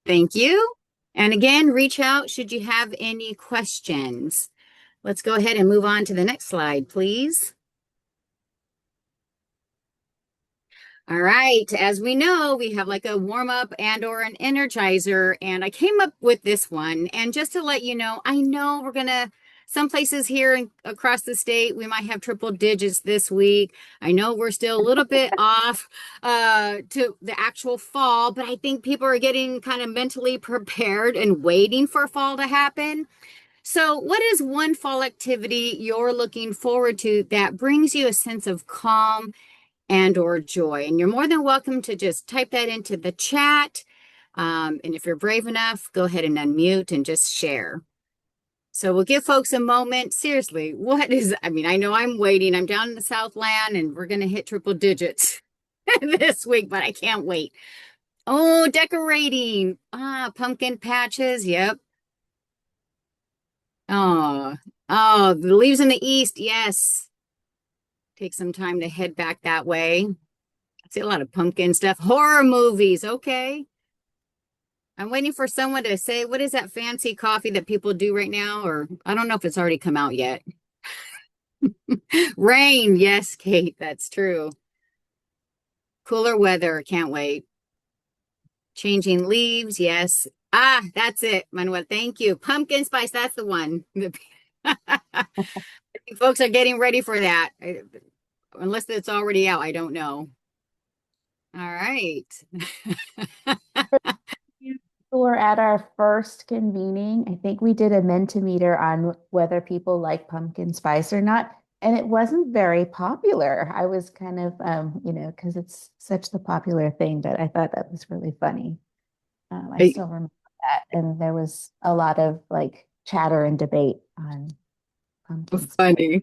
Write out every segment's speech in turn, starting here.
Thank you. And again, reach out should you have any questions. Let's go ahead and move on to the next slide, please. All right, as we know, we have like a warm up and or an energizer, and I came up with this one. And just to let you know, I know we're gonna some places here across the state, we might have triple digits this week. I know we're still a little bit off to the actual fall, but I think people are getting kind of mentally prepared and waiting for fall to happen. So, what is one fall activity you're looking forward to that brings you a sense of calm and or joy? And you're more than welcome to just type that into the chat. And if you're brave enough, go ahead and unmute and just share. So we'll give folks a moment. Seriously, I know I'm waiting. I'm down in the Southland and we're going to hit triple digits this week, but I can't wait. Oh, decorating. Pumpkin patches. Yep. The leaves in the east. Yes. Take some time to head back that way. I see a lot of pumpkin stuff. Horror movies. Okay. I'm waiting for someone to say, what is that fancy coffee that people do right now? Or I don't know if it's already come out yet. Rain. Yes, Kate, that's true. Cooler weather. Can't wait. Changing leaves. Yes. That's it, Manuel. Thank you. Pumpkin spice. That's the one. Folks are getting ready for that. Unless it's already out, I don't know. All right. We're at our first convening. I think we did a Mentimeter on whether people like pumpkin spice or not, and it wasn't very popular. I was kind of, because it's such the popular thing, but I thought that was really funny. I Hey, still remember that, and there was a lot of like chatter and debate on pumpkin spice. funny.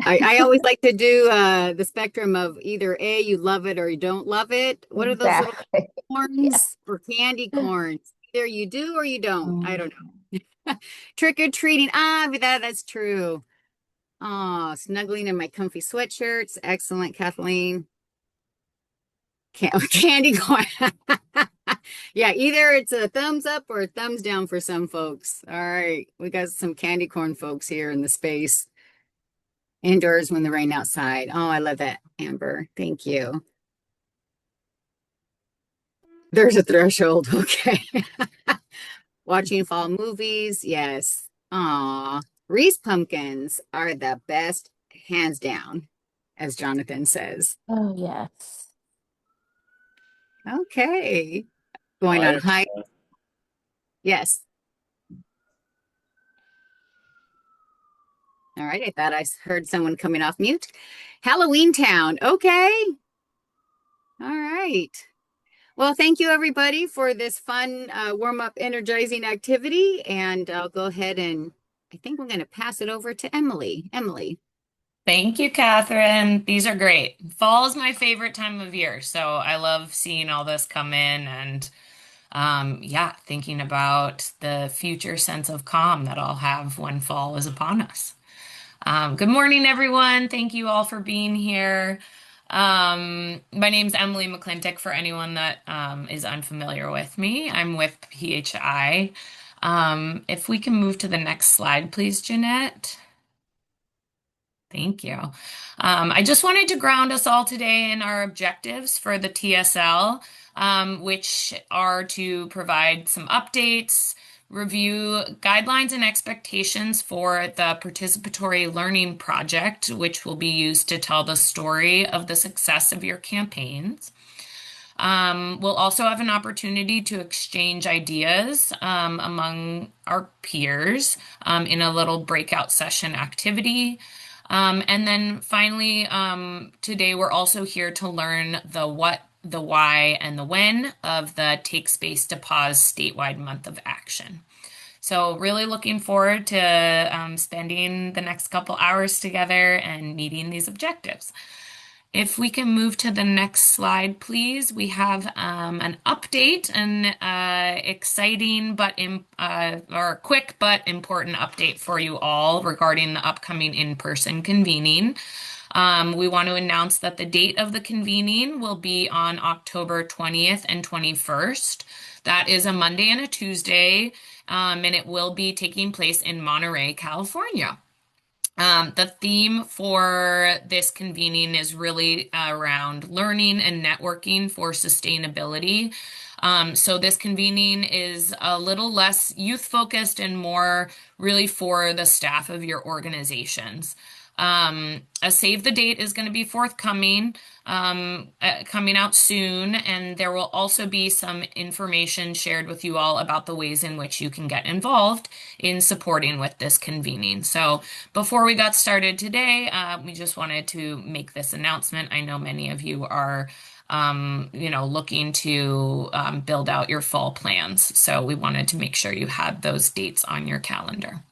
I always like to do the spectrum of either A, you love it or you don't love it. What are those little Exactly. Yeah. corns or candy corns? Either you do or you don't. I Um, don't know. Trick or treating. But that's true. Oh, snuggling in my comfy sweatshirts. Excellent, Kathleen. Candy corn. Yeah, either it's a thumbs up or a thumbs down for some folks. All right, we got some candy corn folks here in the space. Indoors when the rain outside. Oh, I love that, Amber. Thank you. There's a threshold. Okay. Watching fall movies. Yes. Aw. Reese pumpkins are the best, hands down, as Jonathan says. oh yes. Okay. Going on I high. Yes. All right. I thought I heard someone coming off mute. Halloween Town. Okay. All right. Well, thank you everybody for this fun warm-up energizing activity. And I'll go ahead and I think we're going to pass it over to Emily. Emily. Thank you, Catherine. These are great. Fall is my favorite time of year, so I love seeing all this come in and yeah, thinking about the future sense of calm that I'll have when fall is upon us. Good morning, everyone. Thank you all for being here. My name's Emily McClintock for anyone that is unfamiliar with me. I'm with PHI. If we can move to the next slide, please, Jeanette. Thank you. I just wanted to ground us all today in our objectives for the TSL, which are to provide some updates, review guidelines and expectations for the participatory learning project, which will be used to tell the story of the success of your campaigns. We'll also have an opportunity to exchange ideas among our peers in a little breakout session activity. And then finally, today we're also here to learn the what, the why, and the when of the Take Space to Pause statewide month of action. So really looking forward to spending the next couple hours together and meeting these objectives. If we can move to the next slide, please. We have an update, an exciting or quick but important update for you all regarding the upcoming in-person convening. We want to announce that the date of the convening will be on October 20th and 21st. That is a Monday and a Tuesday, and it will be taking place in Monterey, California. The theme for this convening is really around learning and networking for sustainability. So this convening is a little less youth focused and more really for the staff of your organizations. A save the date is going to be forthcoming, coming out soon, and there will also be some information shared with you all about the ways in which you can get involved in supporting with this convening. So before we got started today, we just wanted to make this announcement. I know many of you are looking to build out your fall plans. So we wanted to make sure you had those dates on your calendar.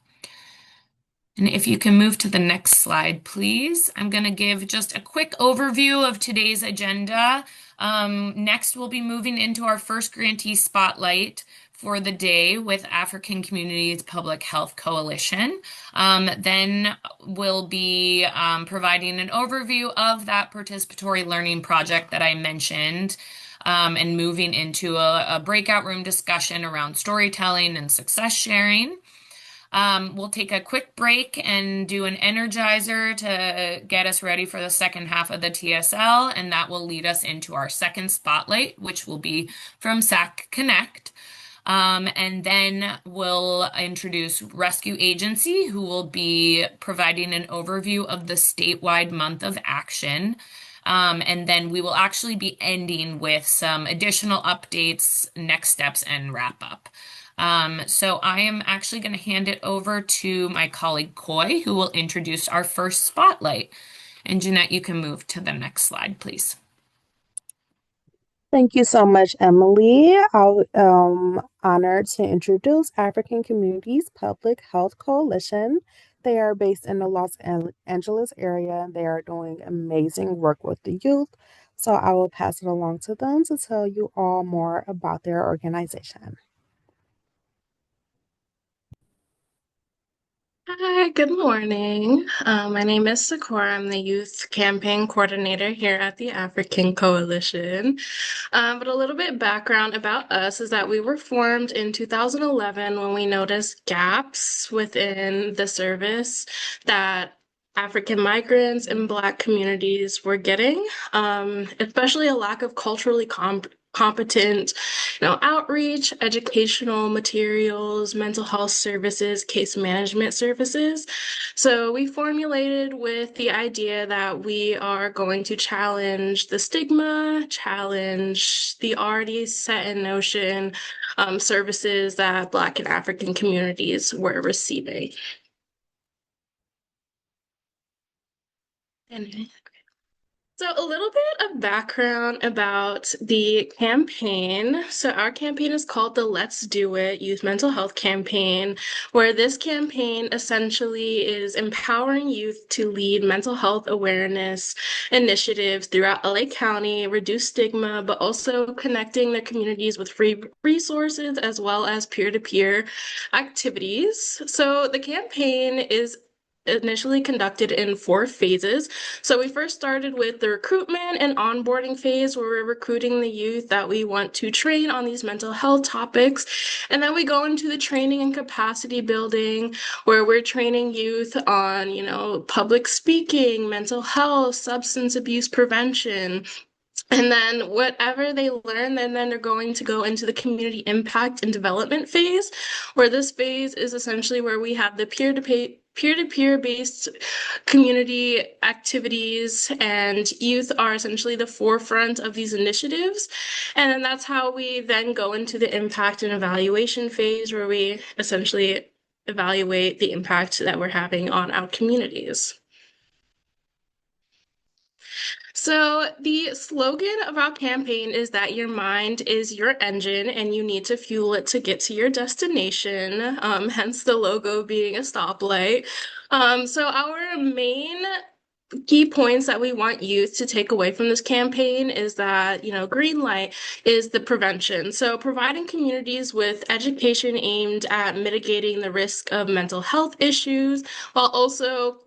And if you can move to the next slide, please. I'm going to give just a quick overview of today's agenda. Next, we'll be moving into our first grantee spotlight for the day with African Communities Public Health Coalition. Then we'll be providing an overview of that participatory learning project that I mentioned, and moving into a breakout room discussion around storytelling and success sharing. We'll take a quick break and do an energizer to get us ready for the second half of the TSL, and that will lead us into our second spotlight, which will be from SAC Connect. And then we'll introduce Rescue Agency, who will be providing an overview of the statewide month of action. And then we will actually be ending with some additional updates, next steps, and wrap up. So I am actually going to hand it over to my colleague Coy, who will introduce our first spotlight. And Jeanette, you can move to the next slide, please. Thank you so much, Emily. I'm honored to introduce African Communities Public Health Coalition. They are based in the Los Angeles area. They are doing amazing work with the youth. So I will pass it along to them to tell you all more about their organization. Hi, good morning. My name is Sakura. I'm the youth campaign coordinator here at the African Coalition. But a little bit background about us is that we were formed in 2011 when we noticed gaps within the service that African migrants and Black communities were getting, especially a lack of culturally competent, outreach, educational materials, mental health services, case management services. So we formulated with the idea that we are going to challenge the stigma, challenge the already set in notion services that Black and African communities were receiving. So a little bit of background about the campaign. So our campaign is called the Let's Do It Youth Mental Health Campaign, where this campaign essentially is empowering youth to lead mental health awareness initiatives throughout LA County, reduce stigma, but also connecting their communities with free resources as well as peer-to-peer activities. So the campaign is initially conducted in 4 phases. So we first started with the recruitment and onboarding phase, where we're recruiting the youth that we want to train on these mental health topics. And then we go into the training and capacity building, where we're training youth on, public speaking, mental health, substance abuse prevention. And then whatever they learn, then they're going to go into the community impact and development phase, where this phase is essentially where we have the peer-to-peer based community activities, and youth are essentially the forefront of these initiatives. And then that's how we then go into the impact and evaluation phase, where we essentially evaluate the impact that we're having on our communities. So the slogan of our campaign is that your mind is your engine and you need to fuel it to get to your destination, hence the logo being a stoplight. So our main key points that we want youth to take away from this campaign is that, green light is the prevention. So providing communities with education aimed at mitigating the risk of mental health issues, while also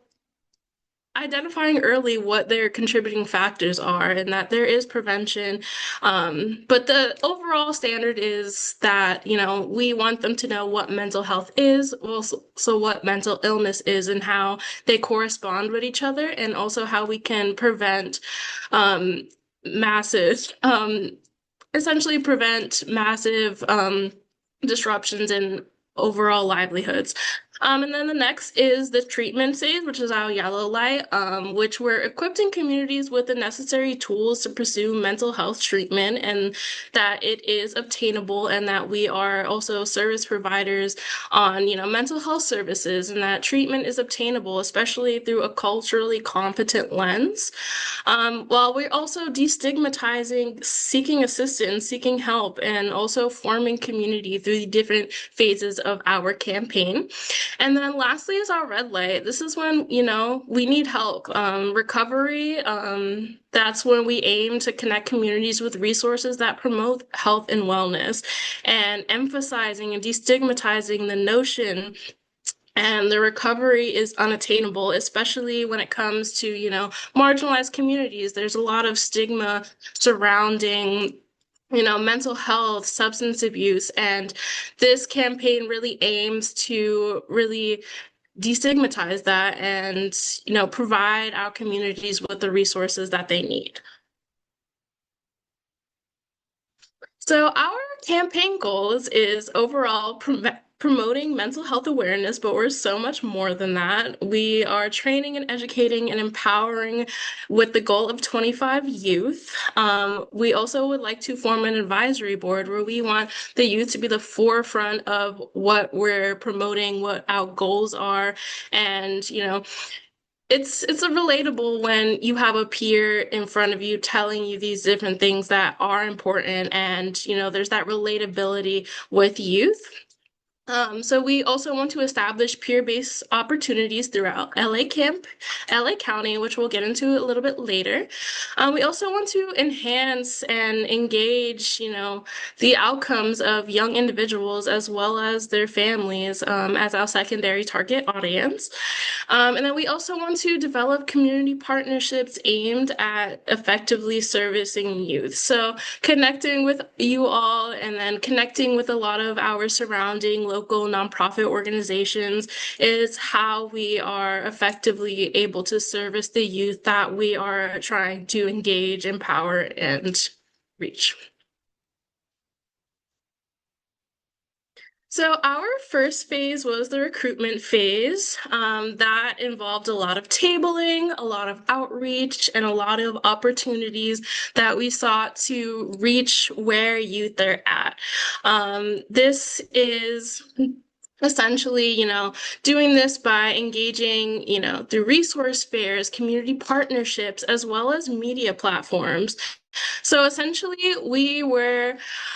identifying early what their contributing factors are and that there is prevention. But the overall standard is that, we want them to know what mental health is, also so what mental illness is and how they correspond with each other, and also how we can prevent massive, essentially prevent massive disruptions in overall livelihoods. And then the next is the treatment phase, which is our yellow light, which we're equipping communities with the necessary tools to pursue mental health treatment, and that it is obtainable, and that we are also service providers on, mental health services, and that treatment is obtainable, especially through a culturally competent lens. While we're also destigmatizing seeking assistance, seeking help, and also forming community through the different phases of our campaign. And then lastly is our red light. This is when, we need help. Recovery, that's when we aim to connect communities with resources that promote health and wellness, and emphasizing and destigmatizing the notion and the recovery is unattainable, especially when it comes to, marginalized communities. There's a lot of stigma surrounding mental health, substance abuse, and this campaign really aims to really destigmatize that and, provide our communities with the resources that they need. So our campaign goals is overall promoting mental health awareness, but we're so much more than that. We are training and educating and empowering with the goal of 25 youth. We also would like to form an advisory board where we want the youth to be the forefront of what we're promoting, what our goals are, and, it's a relatable when you have a peer in front of you telling you these different things that are important, and there's that relatability with youth. So we also want to establish peer-based opportunities throughout LA County, which we'll get into a little bit later. We also want to enhance and engage, the outcomes of young individuals as well as their families as our secondary target audience. And then we also want to develop community partnerships aimed at effectively servicing youth. So connecting with you all, and then connecting with a lot of our surrounding local nonprofit organizations is how we are effectively able to service the youth that we are trying to engage, empower, and reach. So our first phase was the recruitment phase. That involved a lot of tabling, a lot of outreach, and a lot of opportunities that we sought to reach where youth are at. This is essentially, doing this by engaging, through resource fairs, community partnerships, as well as media platforms. So essentially, we were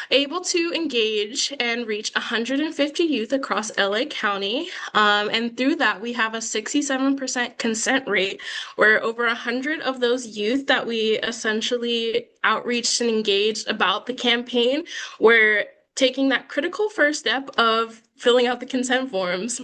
able to engage and reach 150 youth across LA County. And through that, we have a 67% consent rate, where over 100 of those youth that we essentially outreached and engaged about the campaign were taking that critical first step of filling out the consent forms.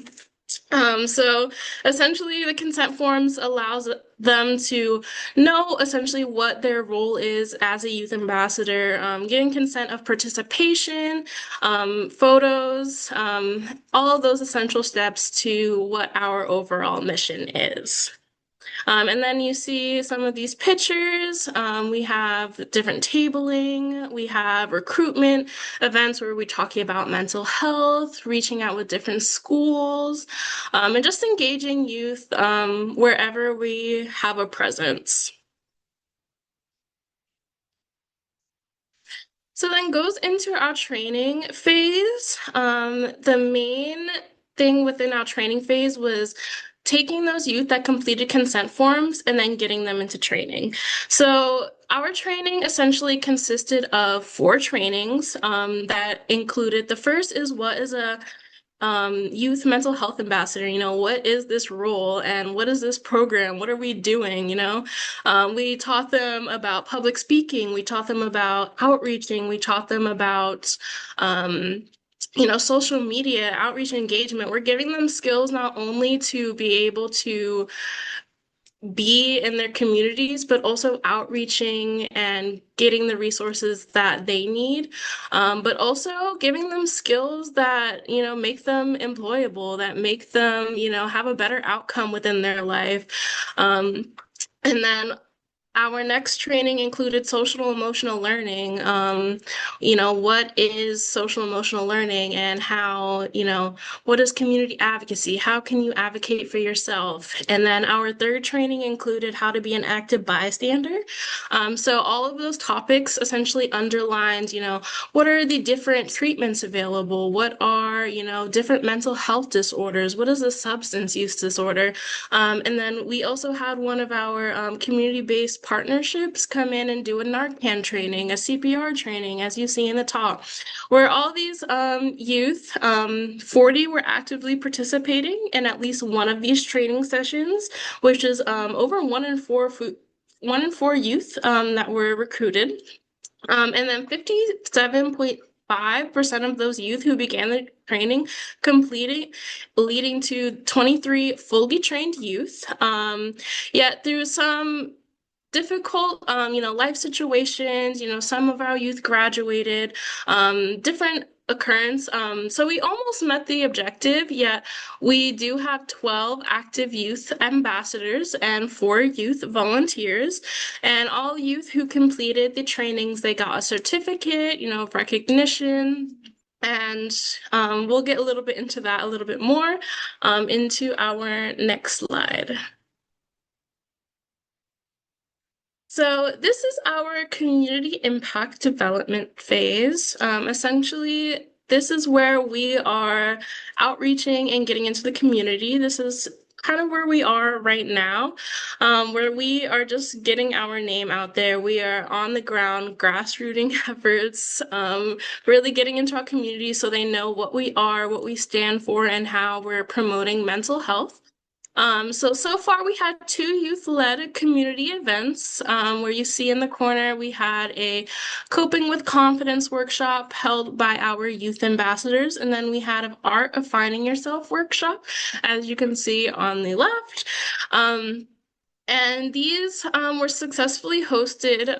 So essentially, the consent forms allows them to know essentially what their role is as a youth ambassador, getting consent of participation, photos, all of those essential steps to what our overall mission is. And then you see some of these pictures. We have different tabling. We have recruitment events where we're talking about mental health, reaching out with different schools, and just engaging youth wherever we have a presence. So then goes into our training phase. The main thing within our training phase was taking those youth that completed consent forms and then getting them into training. So our training essentially consisted of 4 trainings that included, the first is what is a youth mental health ambassador, what is this role and what is this program? What are we doing? We taught them about public speaking. We taught them about outreaching. We taught them about social media, outreach, and engagement. We're giving them skills not only to be able to be in their communities, but also outreaching and getting the resources that they need, but also giving them skills that, make them employable, that make them, have a better outcome within their life. And then our next training included social emotional learning. What is social emotional learning and how, what is community advocacy? How can you advocate for yourself? And then our third training included how to be an active bystander. So all of those topics essentially underlined, what are the different treatments available? What are, different mental health disorders? What is a substance use disorder? And then we also had one of our community-based partnerships come in and do a Narcan training, a CPR training, as you see in the talk, where all these youth, 40 were actively participating in at least one of these training sessions, which is over 1 in 4 youth that were recruited. And then 57.5% of those youth who began the training completed, leading to 23 fully trained youth. Yet through some difficult, life situations, some of our youth graduated, different occurrence. So we almost met the objective, yet we do have 12 active youth ambassadors and 4 youth volunteers. And all youth who completed the trainings, they got a certificate, of recognition. And we'll get a little bit into that a little bit more into our next slide. So this is our community impact development phase. Essentially, this is where we are outreaching and getting into the community. This is kind of where we are right now, where we are just getting our name out there. We are on the ground, grassrooting efforts, really getting into our community so they know what we are, what we stand for, and how we're promoting mental health. So far we had 2 youth-led community events, where you see in the corner we had a coping with confidence workshop held by our youth ambassadors, and then we had an art of finding yourself workshop, as you can see on the left. And these were successfully hosted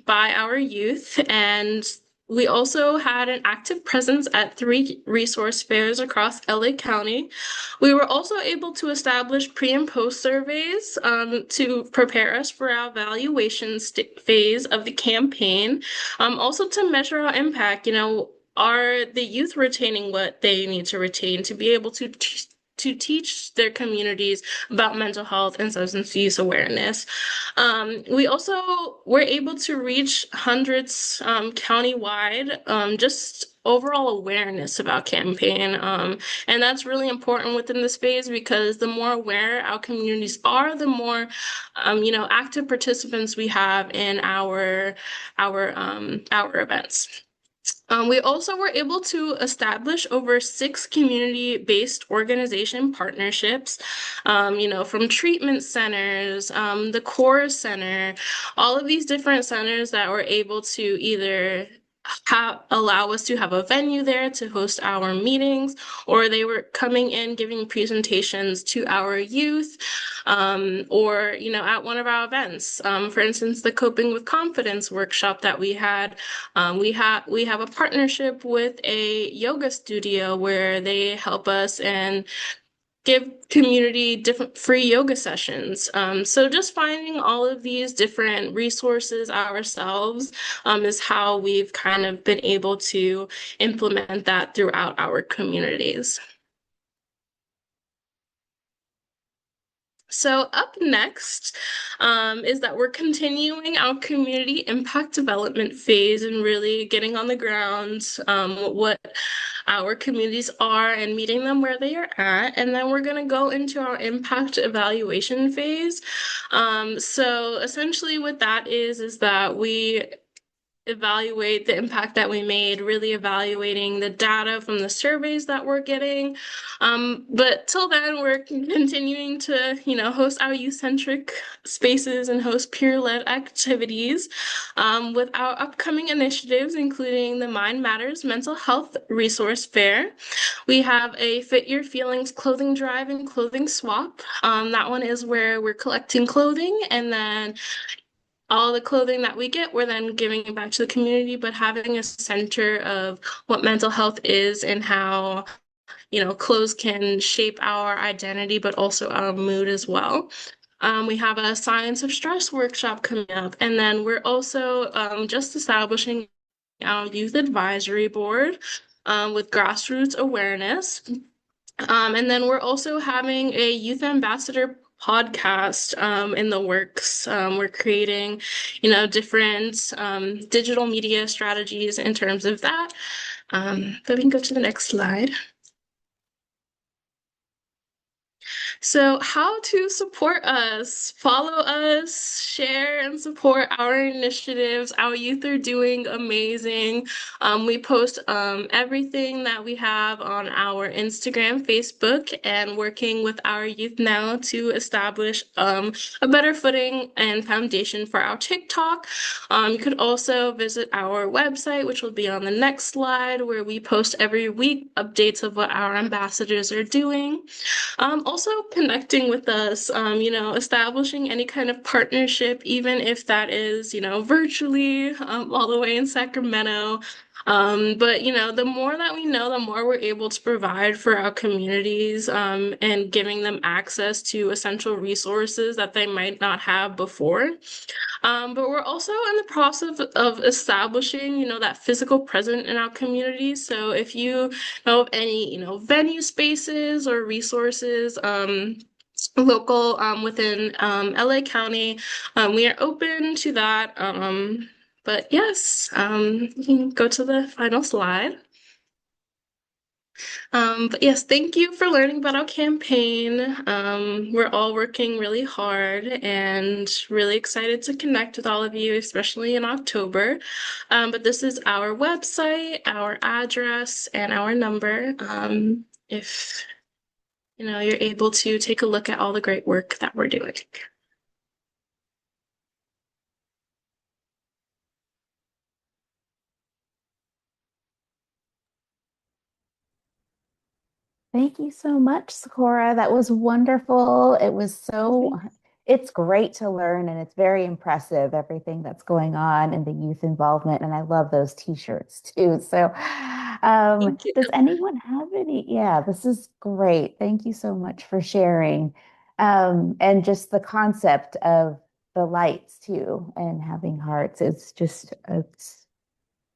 by our youth, and we also had an active presence at 3 resource fairs across LA County. We were also able to establish pre and post surveys to prepare us for our evaluation phase of the campaign. Also to measure our impact, are the youth retaining what they need to retain to be able to teach their communities about mental health and substance use awareness. We also were able to reach hundreds countywide, just overall awareness about campaign. And that's really important within this phase because the more aware our communities are, the more, active participants we have in our events. We also were able to establish over 6 community-based organization partnerships, from treatment centers, the Core Center, all of these different centers that were able to either allow us to have a venue there to host our meetings, or they were coming in giving presentations to our youth, or at one of our events. For instance, the Coping with Confidence workshop that we had, we have a partnership with a yoga studio where they help us and give community different free yoga sessions. So just finding all of these different resources ourselves is how we've kind of been able to implement that throughout our communities. So up next is that we're continuing our community impact development phase and really getting on the ground what our communities are and meeting them where they are at. And then we're going to go into our impact evaluation phase. So essentially what that is that we evaluate the impact that we made, really evaluating the data from the surveys that we're getting. But till then, we're continuing to, host our youth-centric spaces and host peer-led activities with our upcoming initiatives, including the Mind Matters Mental Health Resource Fair. We have a Fit Your Feelings clothing drive and clothing swap. That one is where we're collecting clothing, and then all the clothing that we get, we're then giving it back to the community, but having a center of what mental health is and how, clothes can shape our identity, but also our mood as well. We have a Science of Stress workshop coming up, and then we're also just establishing our youth advisory board with grassroots awareness. And then we're also having a youth ambassador podcast in the works. We're creating, different digital media strategies in terms of that. But we can go to the next slide. So, how to support us? Follow us, share, and support our initiatives. Our youth are doing amazing. We post everything that we have on our Instagram, Facebook, and working with our youth now to establish a better footing and foundation for our TikTok. You could also visit our website, which will be on the next slide, where we post every week updates of what our ambassadors are doing. Also connecting with us, establishing any kind of partnership, even if that is, virtually, all the way in Sacramento. But the more that we know, the more we're able to provide for our communities, and giving them access to essential resources that they might not have before. But we're also in the process of establishing, that physical presence in our communities. So if you know of any, venue spaces or resources, local within LA County, we are open to that. But yes, you can go to the final slide. But yes, thank you for learning about our campaign. We're all working really hard and really excited to connect with all of you, especially in October. But this is our website, our address, and our number. If you're able to take a look at all the great work that we're doing. Thank you so much, Sakura. That was wonderful. It's great to learn and it's very impressive, everything that's going on in the youth involvement. And I love those t-shirts too. So, Thank you. does anyone have any? Yeah, this is great. Thank you so much for sharing. And just the concept of the lights too and having hearts. It's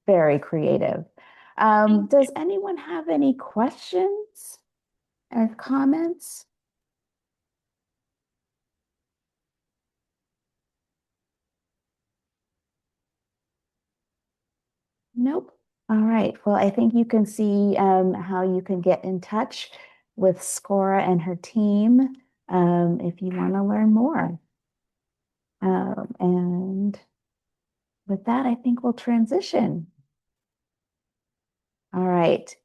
very creative. Does anyone have any questions or comments? Nope. All right. Well, I think you can see how you can get in touch with Scora and her team if you want to learn more. And with that, I think we'll transition. All right.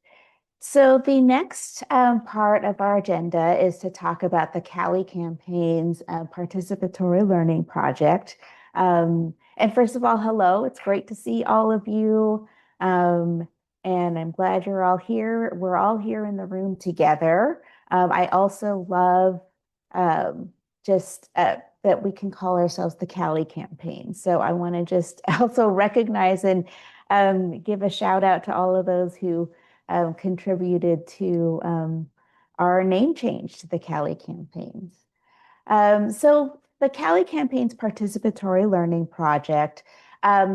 So the next part of our agenda is to talk about the Cali Campaign's participatory learning project. And first of all, hello, it's great to see all of you. And I'm glad you're all here. We're all here in the room together. I also love just that we can call ourselves the Cali Campaign. So I want to just also recognize and give a shout out to all of those who contributed to our name change to the Cali Campaigns. So the Cali Campaign's participatory learning project.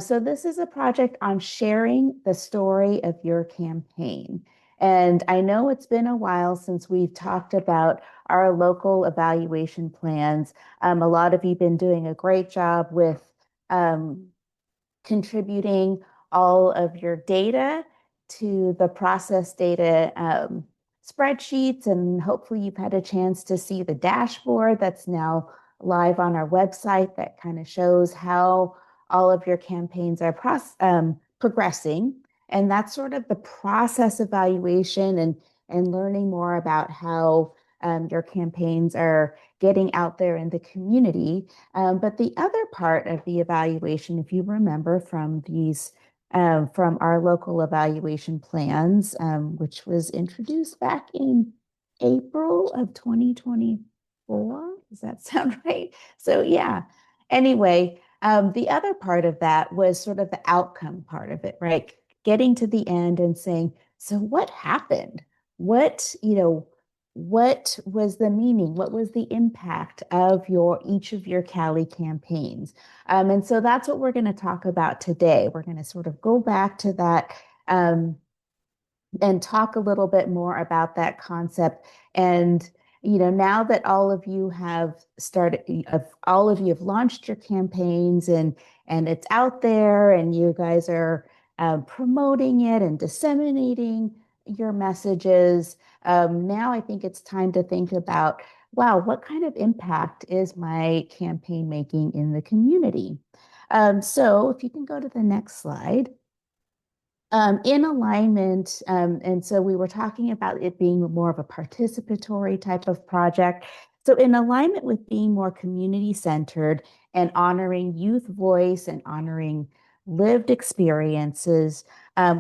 So this is a project on sharing the story of your campaign. And I know it's been a while since we've talked about our local evaluation plans. A lot of you have been doing a great job with contributing all of your data to the process data spreadsheets, and hopefully you've had a chance to see the dashboard that's now live on our website that kind of shows how all of your campaigns are progressing. And that's sort of the process evaluation and learning more about how your campaigns are getting out there in the community. But the other part of the evaluation, if you remember from from our local evaluation plans, which was introduced back in April of 2024. Does that sound right? So yeah. Anyway, the other part of that was sort of the outcome part of it, right? Getting to the end and saying, so what happened? What, what was the meaning? What was the impact of each of your Cali campaigns? And so that's what we're going to talk about today. We're going to sort of go back to that and talk a little bit more about that concept. And now that all of you have all of you have launched your campaigns and it's out there, and you guys are promoting it and disseminating your messages. Now I think it's time to think about, wow, what kind of impact is my campaign making in the community? So if you can go to the next slide. In alignment, and so we were talking about it being more of a participatory type of project. So in alignment with being more community-centered and honoring youth voice and honoring lived experiences,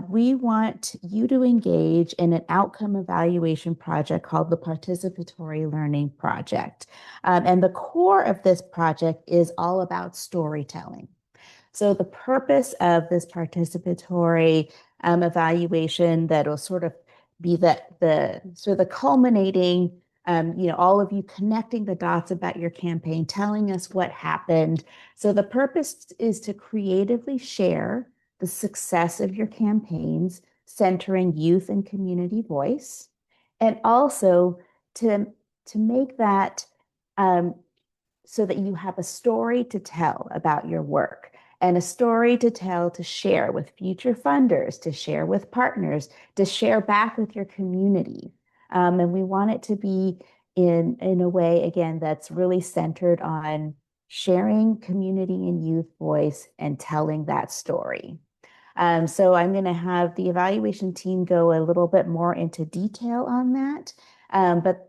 we want you to engage in an outcome evaluation project called the Participatory Learning Project. And the core of this project is all about storytelling. So the purpose of this participatory evaluation that'll sort of be the culminating, all of you connecting the dots about your campaign, telling us what happened. So the purpose is to creatively share the success of your campaigns, centering youth and community voice, and also to make that so that you have a story to tell about your work and a story to tell, to share with future funders, to share with partners, to share back with your community. And we want it to be in a way, again, that's really centered on sharing community and youth voice and telling that story. So I'm going to have the evaluation team go a little bit more into detail on that. But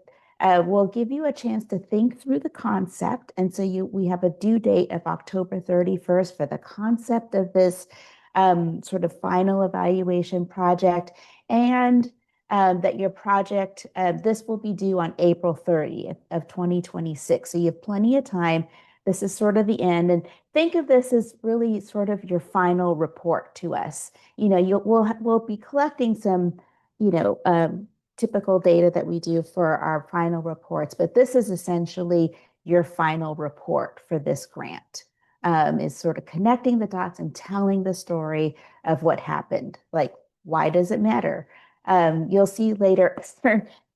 we'll give you a chance to think through the concept. And so we have a due date of October 31st for the concept of this sort of final evaluation project. And that your project, this will be due on April 30th of 2026. So you have plenty of time. This is sort of the end. And think of this as really sort of your final report to us. We'll be collecting some, typical data that we do for our final reports, but this is essentially your final report for this grant, is sort of connecting the dots and telling the story of what happened. Like, why does it matter? You'll see later,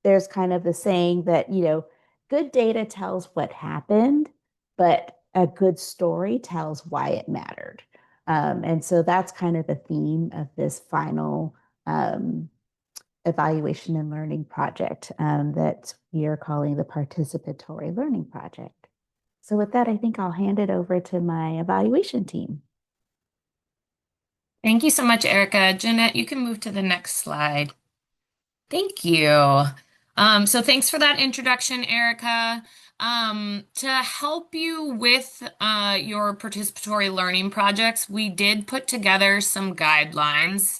there's kind of the saying that, good data tells what happened, but a good story tells why it mattered. And so that's kind of the theme of this final evaluation and learning project that we are calling the Participatory Learning Project. So with that, I think I'll hand it over to my evaluation team. Thank you so much, Erica. Jeanette, you can move to the next slide. Thank you. So thanks for that introduction, Erica. To help you with your participatory learning projects, we did put together some guidelines,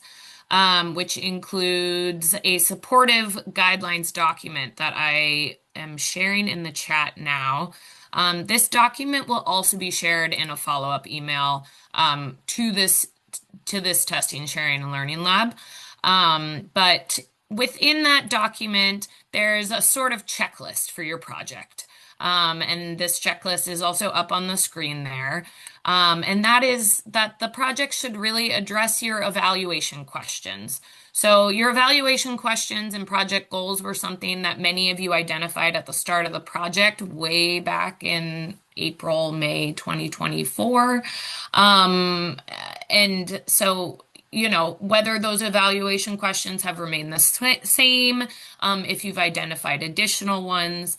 which includes a supportive guidelines document that I am sharing in the chat now. This document will also be shared in a follow-up email to this testing, sharing, and learning lab. But within that document, there's a sort of checklist for your project. And this checklist is also up on the screen there. And that is that the project should really address your evaluation questions. So your evaluation questions and project goals were something that many of you identified at the start of the project way back in April, May 2024. And so whether those evaluation questions have remained the same, if you've identified additional ones,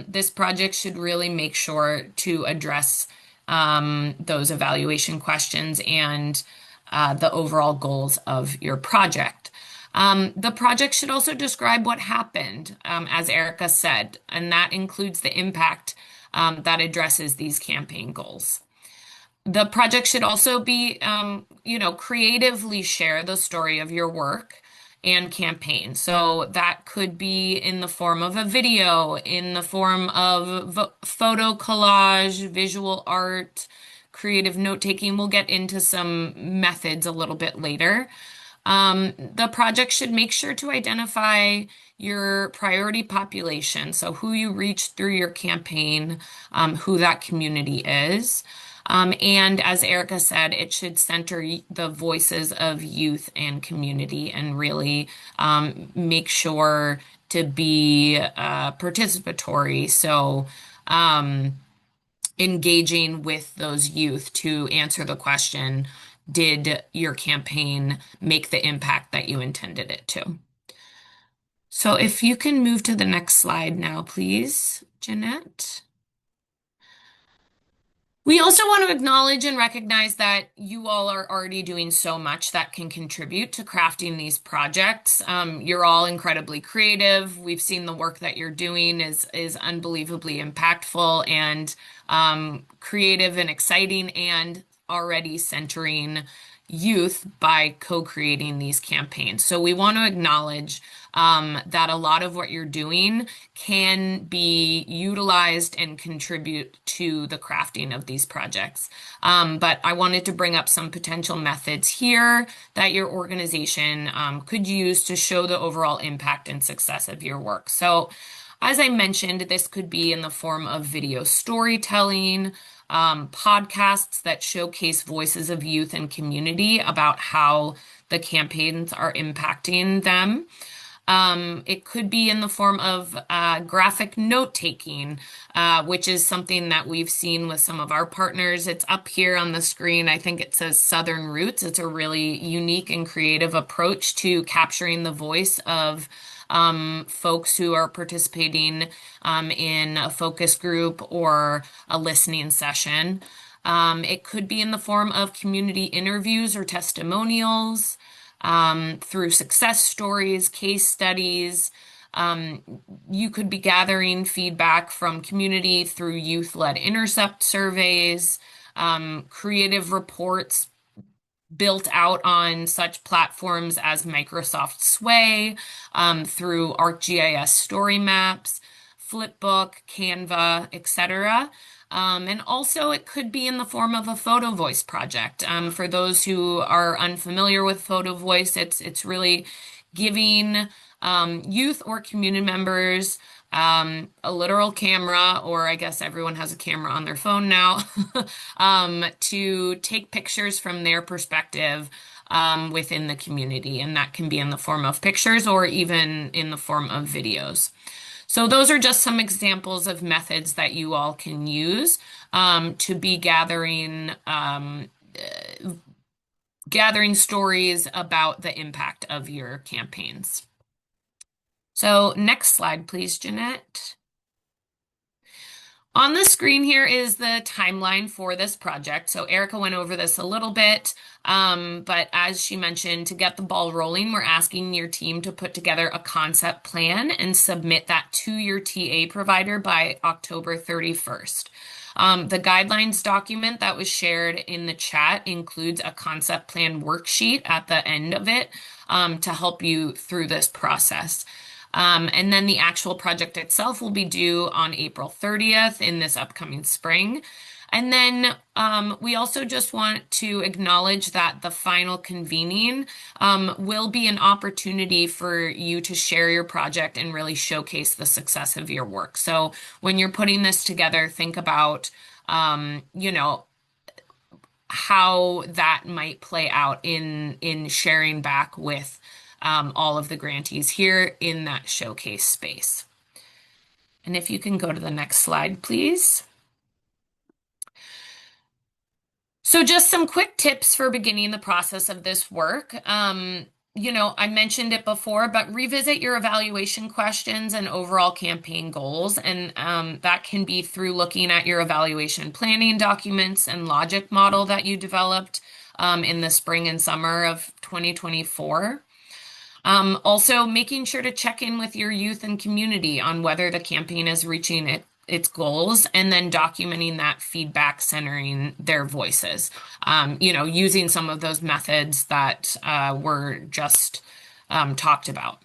this project should really make sure to address those evaluation questions and the overall goals of your project. The project should also describe what happened, as Erica said, and that includes the impact that addresses these campaign goals. The project should also be, creatively share the story of your work and campaign. So that could be in the form of a video, in the form of photo collage, visual art, creative note-taking. We'll get into some methods a little bit later. The project should make sure to identify your priority population, so who you reach through your campaign, who that community is. And as Erica said, it should center the voices of youth and community and really make sure to be participatory. So engaging with those youth to answer the question, did your campaign make the impact that you intended it to? So if you can move to the next slide now, please, Jeanette. We also want to acknowledge and recognize that you all are already doing so much that can contribute to crafting these projects. You're all incredibly creative. We've seen the work that you're doing is unbelievably impactful and creative and exciting, and already centering youth by co-creating these campaigns. So we want to acknowledge that a lot of what you're doing can be utilized and contribute to the crafting of these projects. But I wanted to bring up some potential methods here that your organization could use to show the overall impact and success of your work. So as I mentioned, this could be in the form of video storytelling, podcasts that showcase voices of youth and community about how the campaigns are impacting them. It could be in the form of graphic note-taking, which is something that we've seen with some of our partners. It's up here on the screen. I think it says Southern Roots. It's a really unique and creative approach to capturing the voice of folks who are participating in a focus group or a listening session. It could be in the form of community interviews or testimonials, through success stories, case studies. You could be gathering feedback from community through youth-led intercept surveys, creative reports built out on such platforms as Microsoft Sway, through ArcGIS story maps, Flipbook, Canva, etc. And also it could be in the form of a photo voice project. For those who are unfamiliar with photo voice, it's really giving youth or community members a literal camera, or I guess everyone has a camera on their phone now, to take pictures from their perspective within the community. And that can be in the form of pictures or even in the form of videos. So those are just some examples of methods that you all can use to be gathering stories about the impact of your campaigns. So next slide, please, Jeanette. On the screen here is the timeline for this project. So Erica went over this a little bit, but as she mentioned, to get the ball rolling, we're asking your team to put together a concept plan and submit that to your TA provider by October 31st. The guidelines document that was shared in the chat includes a concept plan worksheet at the end of it to help you through this process. And then the actual project itself will be due on April 30th in this upcoming spring. And then we also just want to acknowledge that the final convening will be an opportunity for you to share your project and really showcase the success of your work. So when you're putting this together, think about, how that might play out in sharing back with all of the grantees here in that showcase space. And if you can go to the next slide, please. So just some quick tips for beginning the process of this work. I mentioned it before, but revisit your evaluation questions and overall campaign goals. And that can be through looking at your evaluation planning documents and logic model that you developed in the spring and summer of 2024. Also, making sure to check in with your youth and community on whether the campaign is reaching its goals, and then documenting that feedback, centering their voices. Using some of those methods that were just talked about.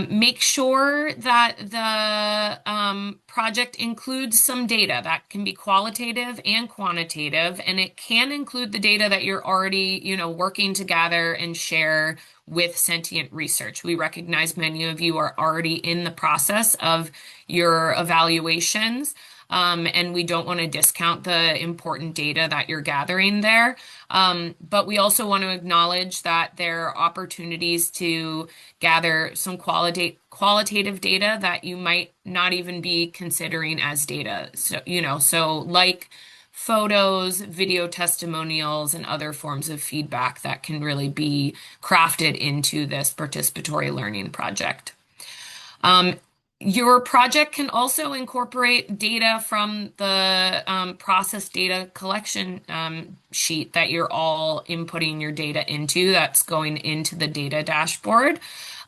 Make sure that the project includes some data that can be qualitative and quantitative, and it can include the data that you're already, working to gather and share with Sentient Research. We recognize many of you are already in the process of your evaluations. And we don't want to discount the important data that you're gathering there. But we also want to acknowledge that there are opportunities to gather some qualitative data that you might not even be considering as data. So like photos, video testimonials, and other forms of feedback that can really be crafted into this participatory learning project. Your project can also incorporate data from the process data collection sheet that you're all inputting your data into, that's going into the data dashboard.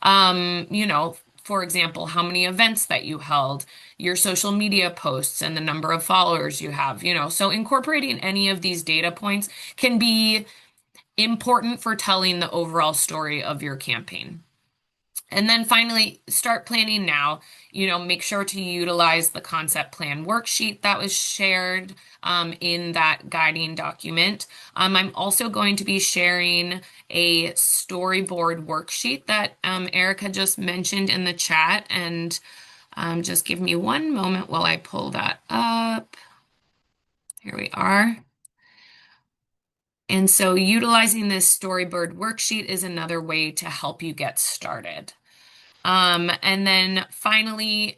For example, how many events that you held, your social media posts, and the number of followers you have, So incorporating any of these data points can be important for telling the overall story of your campaign. And then finally, start planning now. Make sure to utilize the concept plan worksheet that was shared in that guiding document. I'm also going to be sharing a storyboard worksheet that Erica just mentioned in the chat. And just give me one moment while I pull that up. Here we are. And so utilizing this storyboard worksheet is another way to help you get started. And then finally,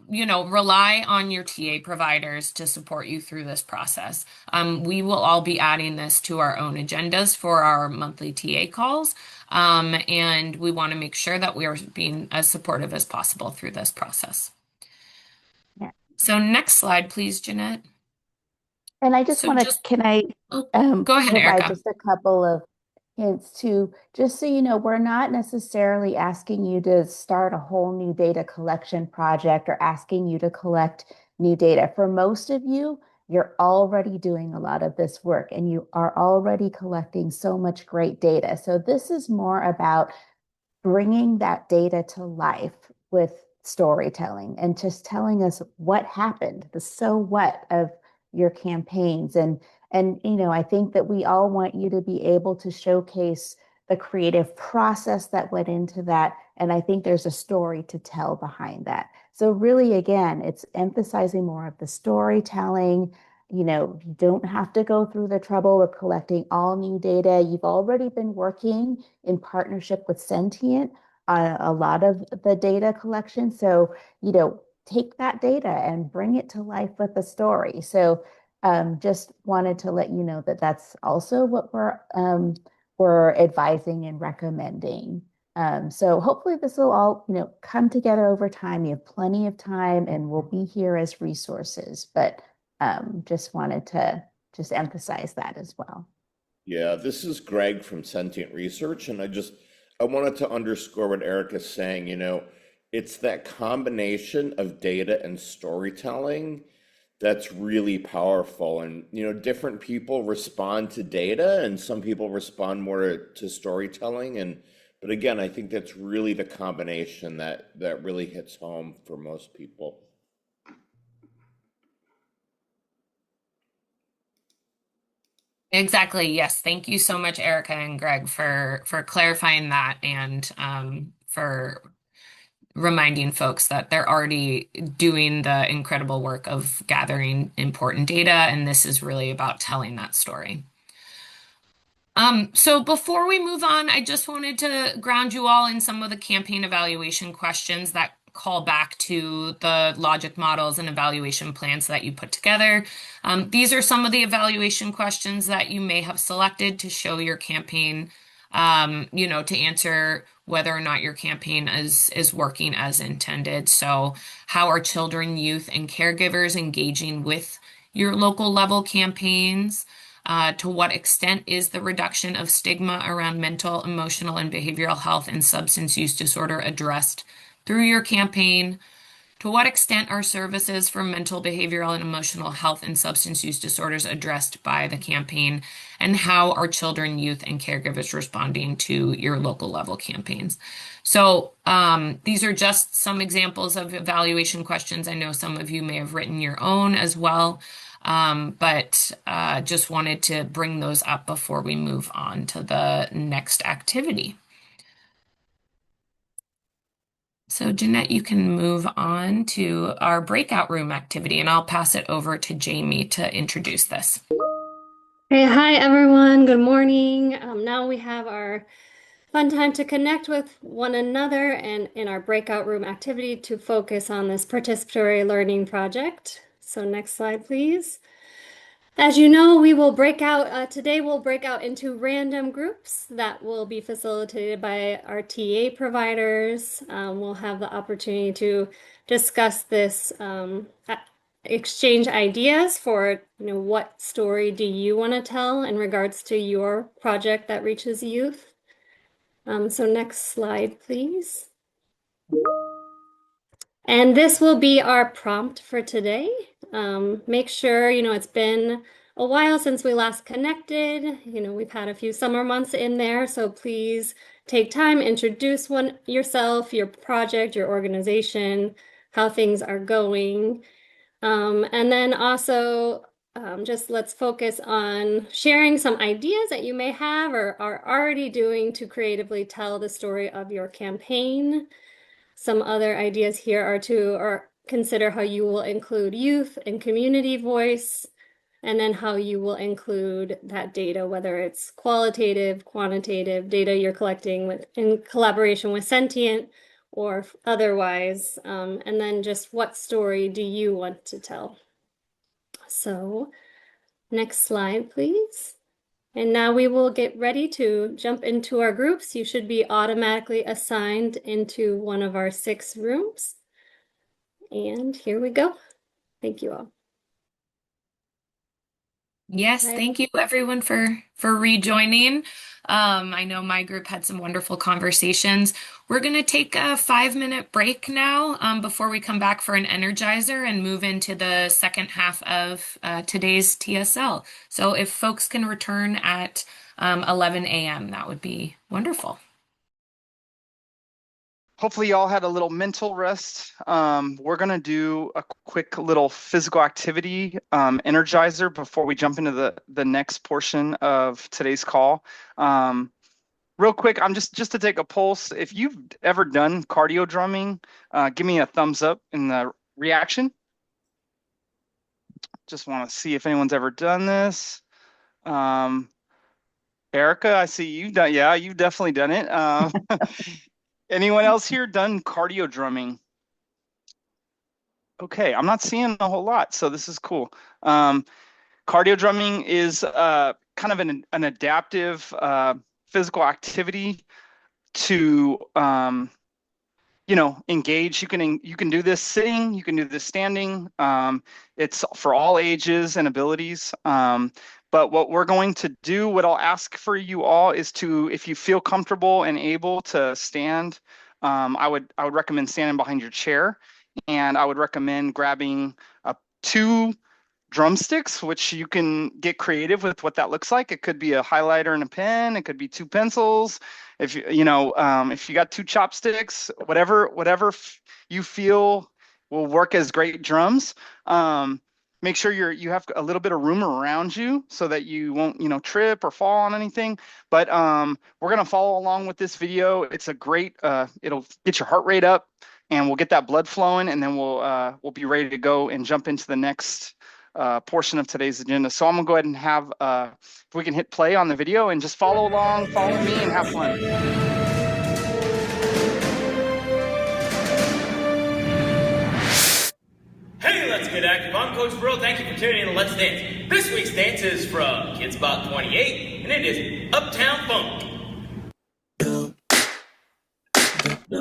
rely on your TA providers to support you through this process. We will all be adding this to our own agendas for our monthly TA calls. And we want to make sure that we are being as supportive as possible through this process. Yeah. So next slide, please, Jeanette. And I just want to, can I go ahead, provide Erica. just a couple of hints to, just so you know, we're not necessarily asking you to start a whole new data collection project or asking you to collect new data. For most of you, you're already doing a lot of this work and you are already collecting so much great data. So this is more about bringing that data to life with storytelling and just telling us what happened, the so what of your campaigns. And I think that we all want you to be able to showcase the creative process that went into that. And I think there's a story to tell behind that. So really, again, it's emphasizing more of the storytelling. You don't have to go through the trouble of collecting all new data. You've already been working in partnership with Sentient on a lot of the data collection. So, take that data and bring it to life with a story. So just wanted to let you know that that's also what we're advising and recommending. So hopefully this will all, come together over time. You have plenty of time and we'll be here as resources, but just wanted to just emphasize that as well. Yeah, this is Greg from Sentient Research, and I wanted to underscore what Erica's saying. It's that combination of data and storytelling that's really powerful. And, different people respond to data and some people respond more to storytelling. But again, I think that's really the combination that really hits home for most people. Exactly. Yes. Thank you so much, Erica and Greg, for clarifying that and for reminding folks that they're already doing the incredible work of gathering important data, and this is really about telling that story. So before we move on, I just wanted to ground you all in some of the campaign evaluation questions that call back to the logic models and evaluation plans that you put together. These are some of the evaluation questions that you may have selected to show your campaign to answer whether or not your campaign is working as intended. So how are children, youth, and caregivers engaging with your local level campaigns? To what extent is the reduction of stigma around mental, emotional, and behavioral health and substance use disorder addressed through your campaign? To what extent are services for mental, behavioral, and emotional health and substance use disorders addressed by the campaign? And how are children, youth, and caregivers responding to your local level campaigns? So these are just some examples of evaluation questions. I know some of you may have written your own as well, but just wanted to bring those up before we move on to the next activity. So Jeanette, you can move on to our breakout room activity, and I'll pass it over to Jamie to introduce this. Hey, hi everyone. Good morning. Now we have our fun time to connect with one another and in our breakout room activity to focus on this participatory learning project. So next slide, please. As you know, we will break out, today we'll break out into random groups that will be facilitated by our TA providers. We'll have the opportunity to discuss this, exchange ideas for, what story do you want to tell in regards to your project that reaches youth. So next slide, please. And this will be our prompt for today. Make sure, it's been a while since we last connected. We've had a few summer months in there, so please take time, introduce yourself, your project, your organization, how things are going. And then also, just let's focus on sharing some ideas that you may have or are already doing to creatively tell the story of your campaign. Some other ideas here are to consider how you will include youth and community voice, and then how you will include that data, whether it's qualitative, quantitative data you're collecting in collaboration with Sentient or otherwise, and then just what story do you want to tell? So next slide, please. And now we will get ready to jump into our groups. You should be automatically assigned into one of our 6 rooms. And here we go. Thank you all. Yes, thank you everyone for rejoining. I know my group had some wonderful conversations. We're going to take a 5-minute break now before we come back for an energizer and move into the second half of today's TSL. So if folks can return at 11 a.m., that would be wonderful. Hopefully y'all had a little mental rest. We're going to do a quick little physical activity energizer before we jump into the next portion of today's call. Real quick, I'm just to take a pulse. If you've ever done cardio drumming, give me a thumbs up in the reaction. Just want to see if anyone's ever done this. Erica, I see you've done. Yeah, you've definitely done it. Anyone else here done cardio drumming? Okay, I'm not seeing a whole lot, so this is cool. Cardio drumming is kind of an adaptive physical activity to engage. You can do this sitting, you can do this standing. It's for all ages and abilities. But what we're going to do, what I'll ask for you all is to, if you feel comfortable and able to stand, I would recommend standing behind your chair, and I would recommend grabbing 2 drumsticks, which you can get creative with what that looks like. It could be a highlighter and a pen. It could be 2 pencils. If you got 2 chopsticks, whatever you feel will work as great drums. Make sure you have a little bit of room around you so that you won't, trip or fall on anything. But we're going to follow along with this video. It's a great, it'll get your heart rate up and we'll get that blood flowing, and then we'll be ready to go and jump into the next portion of today's agenda. So I'm going to go ahead and have, if we can hit play on the video and just follow along, follow me, and have fun. Hey, Let's Get Active. I'm Coach Brill. Thank you for tuning in to Let's Dance. This week's dance is from Kids About 28, and it is Uptown Funk. This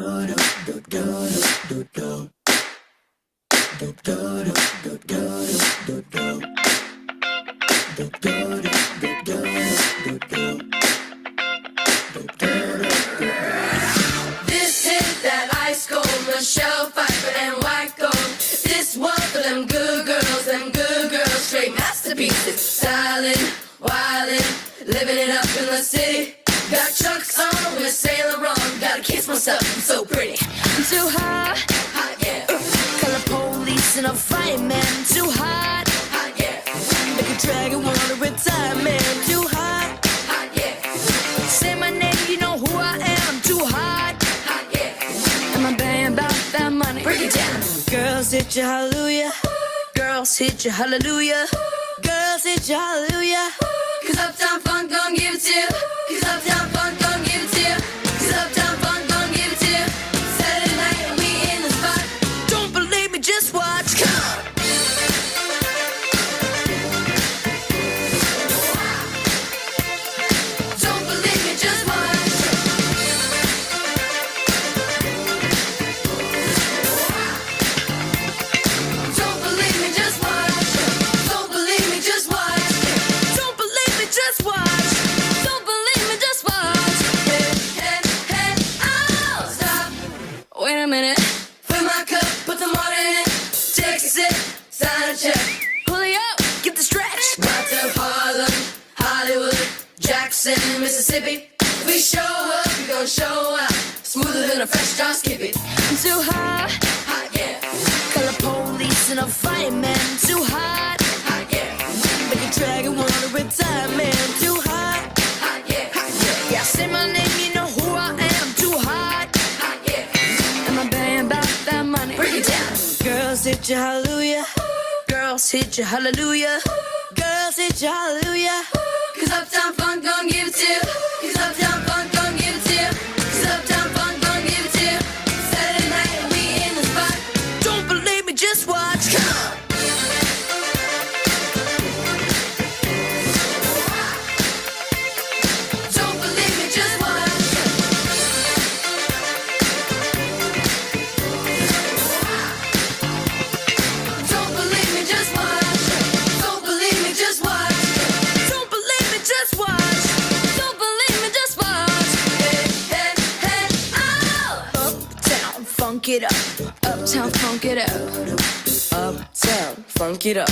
hit that ice cold, Michelle Pfeiffer and White Gold. This one for them good girls, straight masterpieces. Stylin', wildin', living it up in the city. Got Chucks on with Saint Laurent, gotta kiss myself, I'm so pretty. I'm too hot, hot yeah. Call the police and I'll fight, man. I'm too hot, hot yeah. Make a dragon wanna retire, man. I'm too hot, hot yeah. Say my name, you know who I am. I'm too hot, hot yeah. And I'm banging about that money. Break it down. Girls hit you hallelujah. Girls hit you hallelujah. Girls hit you hallelujah. Cause Uptown Funk gon' give it to you. Cause Uptown Funk gon' give it to you. Cause Uptown Funk gon' give it to you. Saturday night and we in the spot. Don't believe me, just watch. Come on. Don't believe me, just watch. Don't believe me, just watch. Don't believe me, just watch. Don't believe me, just watch. Don't believe me, just watch. Hey, hey, hey, oh, stop. Wait a minute. Fill my cup, put the water in it. Take a sip, sign a check. Pull it up, get the stretch. Right to Harlem, Hollywood, Jackson, Mississippi. If we show up, we gon' show out. Smoother than a fresh drop, skip it. I'm too hot, hot yeah. Call the police and I'll fight, man. I'm too hot, hot yeah. Make a dragon wanna retire, man. I'm too hot, hot yeah. Hot yeah. Yeah, say my name, you know who I am. I'm too hot, hot yeah. And I'm banging about that money. Break it down. Girls hit you hallelujah. Girls hit you hallelujah. Girls hit you hallelujah. Cause Uptown Funk gon' give it to you. Cause Uptown Funk gon' give it to you. Cause Uptown Funk gon' give it to you. Saturday night and we in the spot. Don't believe me, just watch. Come on. Don't believe me, just watch. Don't believe me, just watch. Don't believe me, just watch. Don't believe me, just watch. Don't believe me, just watch. Hey, hey, hey, oh. Uptown, funk it up. Uptown, funk it up. Uptown, funk it up.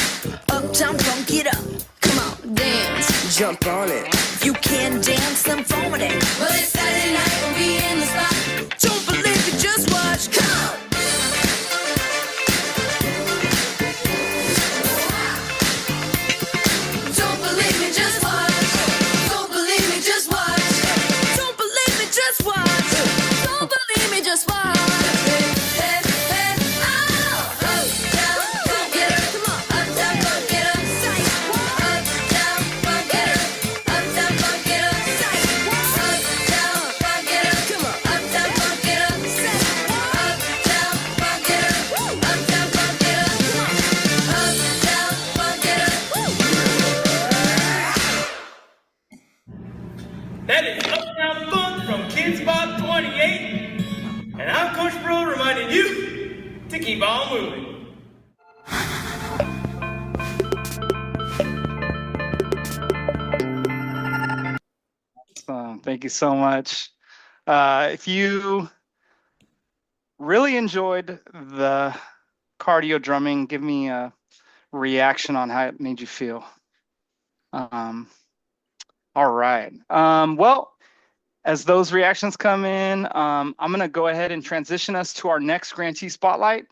Uptown, funk it up. Come on, dance, jump on it. If you can't dance, then phone it. Well, it's Saturday night, we'll be in the spot. Don't believe it, just watch. Come on. Don't believe me, just watch. Don't believe me, just watch. Don't believe me, just watch. Don't believe me, just watch. Hey, hey, hey, oh. Uptown, funk it up. Come on. Uptown, funk it up. Uptown, funk it up. Uptown, funk it up. Uptown, funk it up. Come on. Uptown, funk it up. Uptown, funk it up. Uptown, funk it up. Uptown, funk it up. That is Uptown Funk from Kids Bop 28. And I'm Coach Bro reminding you to keep on moving. Thank you so much. If you really enjoyed the cardio drumming, give me a reaction on how it made you feel. All right. Well, as those reactions come in, I'm going to go ahead and transition us to our next grantee spotlight,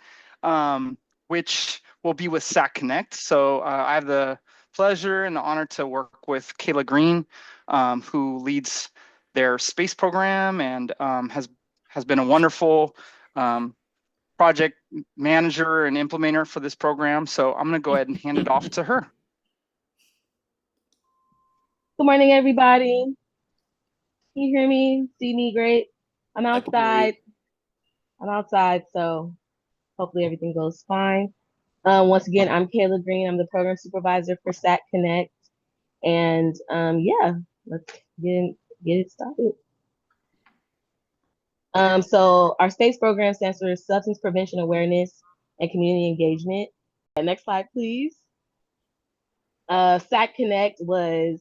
which will be with SAC Connect. So I have the pleasure and the honor to work with Kayla Green, who leads their space program and has been a wonderful project manager and implementer for this program. So I'm going to go ahead and hand it off to her. Good morning, everybody. Can you hear me? See me great? I'm outside. So hopefully everything goes fine. Once again, I'm Kayla Green. I'm the program supervisor for SAC Connect. And yeah, let's get it started. So our SPACE program stands for Substance Prevention Awareness and Community Engagement. Next slide, please. SAC Connect was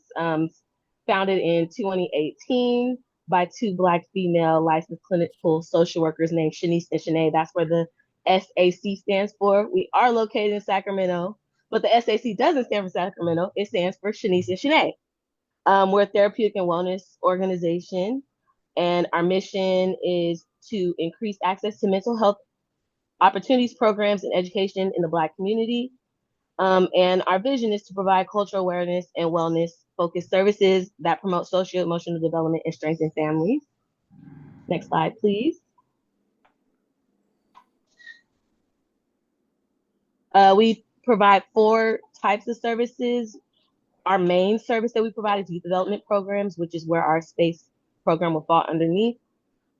founded in 2018 by two Black female licensed clinical social workers named Shanice and Shanae. That's where the SAC stands for. We are located in Sacramento, but the SAC doesn't stand for Sacramento. It stands for Shanice and Shanae. We're a therapeutic and wellness organization, and our mission is to increase access to mental health opportunities, programs, and education in the Black community. And our vision is to provide cultural awareness and wellness focused services that promote social emotional development and strengthen families. Next slide, please. We provide 4 types of services. Our main service that we provide is youth development programs, which is where our SPACE program will fall underneath.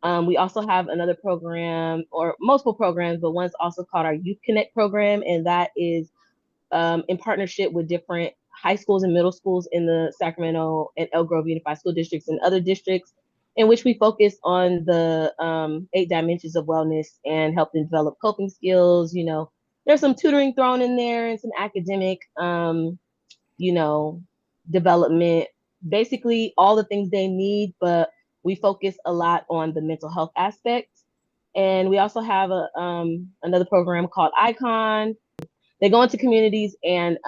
We also have another program, or multiple programs, but one's also called our Youth Connect program, and that is in partnership with different high schools and middle schools in the Sacramento and Elk Grove Unified School Districts and other districts, in which we focus on the 8 dimensions of wellness and help them develop coping skills. You know, there's some tutoring thrown in there and some academic, you know, development, basically all the things they need, but we focus a lot on the mental health aspect. And we also have another program called Icon. They go into communities and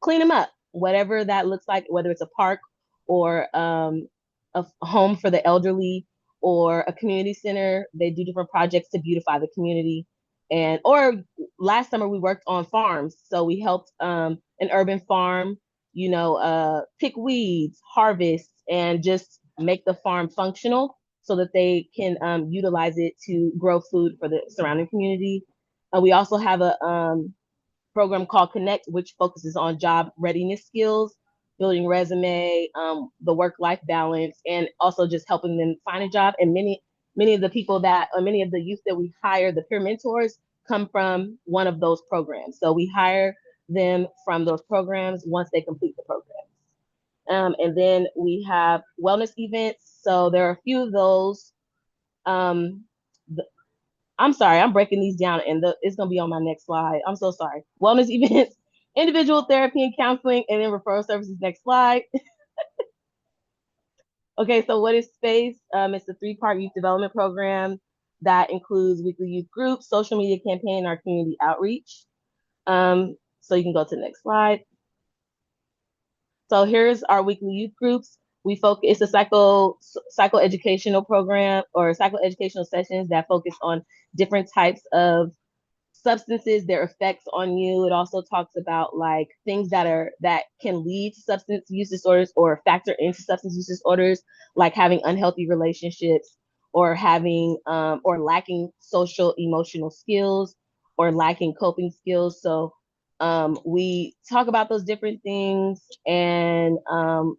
clean them up, whatever that looks like, whether it's a park or a home for the elderly or a community center. They do different projects to beautify the community. Or last summer we worked on farms. So we helped an urban farm, you know, pick weeds, harvest, and just make the farm functional so that they can utilize it to grow food for the surrounding community. We also have a program called Connect, which focuses on job readiness skills, building resume, the work-life balance, and also just helping them find a job. And many of the people that, or many of the youth that we hire, the peer mentors, come from one of those programs. So we hire them from those programs once they complete the programs. And then we have wellness events. So there are a few of those. I'm sorry, I'm breaking these down, and it's going to be on my next slide. I'm so sorry. Wellness events, individual therapy and counseling, and then referral services. Next slide. Okay, so what is SPACE? It's a 3-part youth development program that includes weekly youth groups, social media campaign, and our community outreach. So you can go to the next slide. So here's our weekly youth groups. We focus, it's a psychoeducational program or psychoeducational sessions that focus on different types of substances, their effects on you. It also talks about like things that can lead to substance use disorders or factor into substance use disorders, like having unhealthy relationships or having or lacking social emotional skills or lacking coping skills. So we talk about those different things and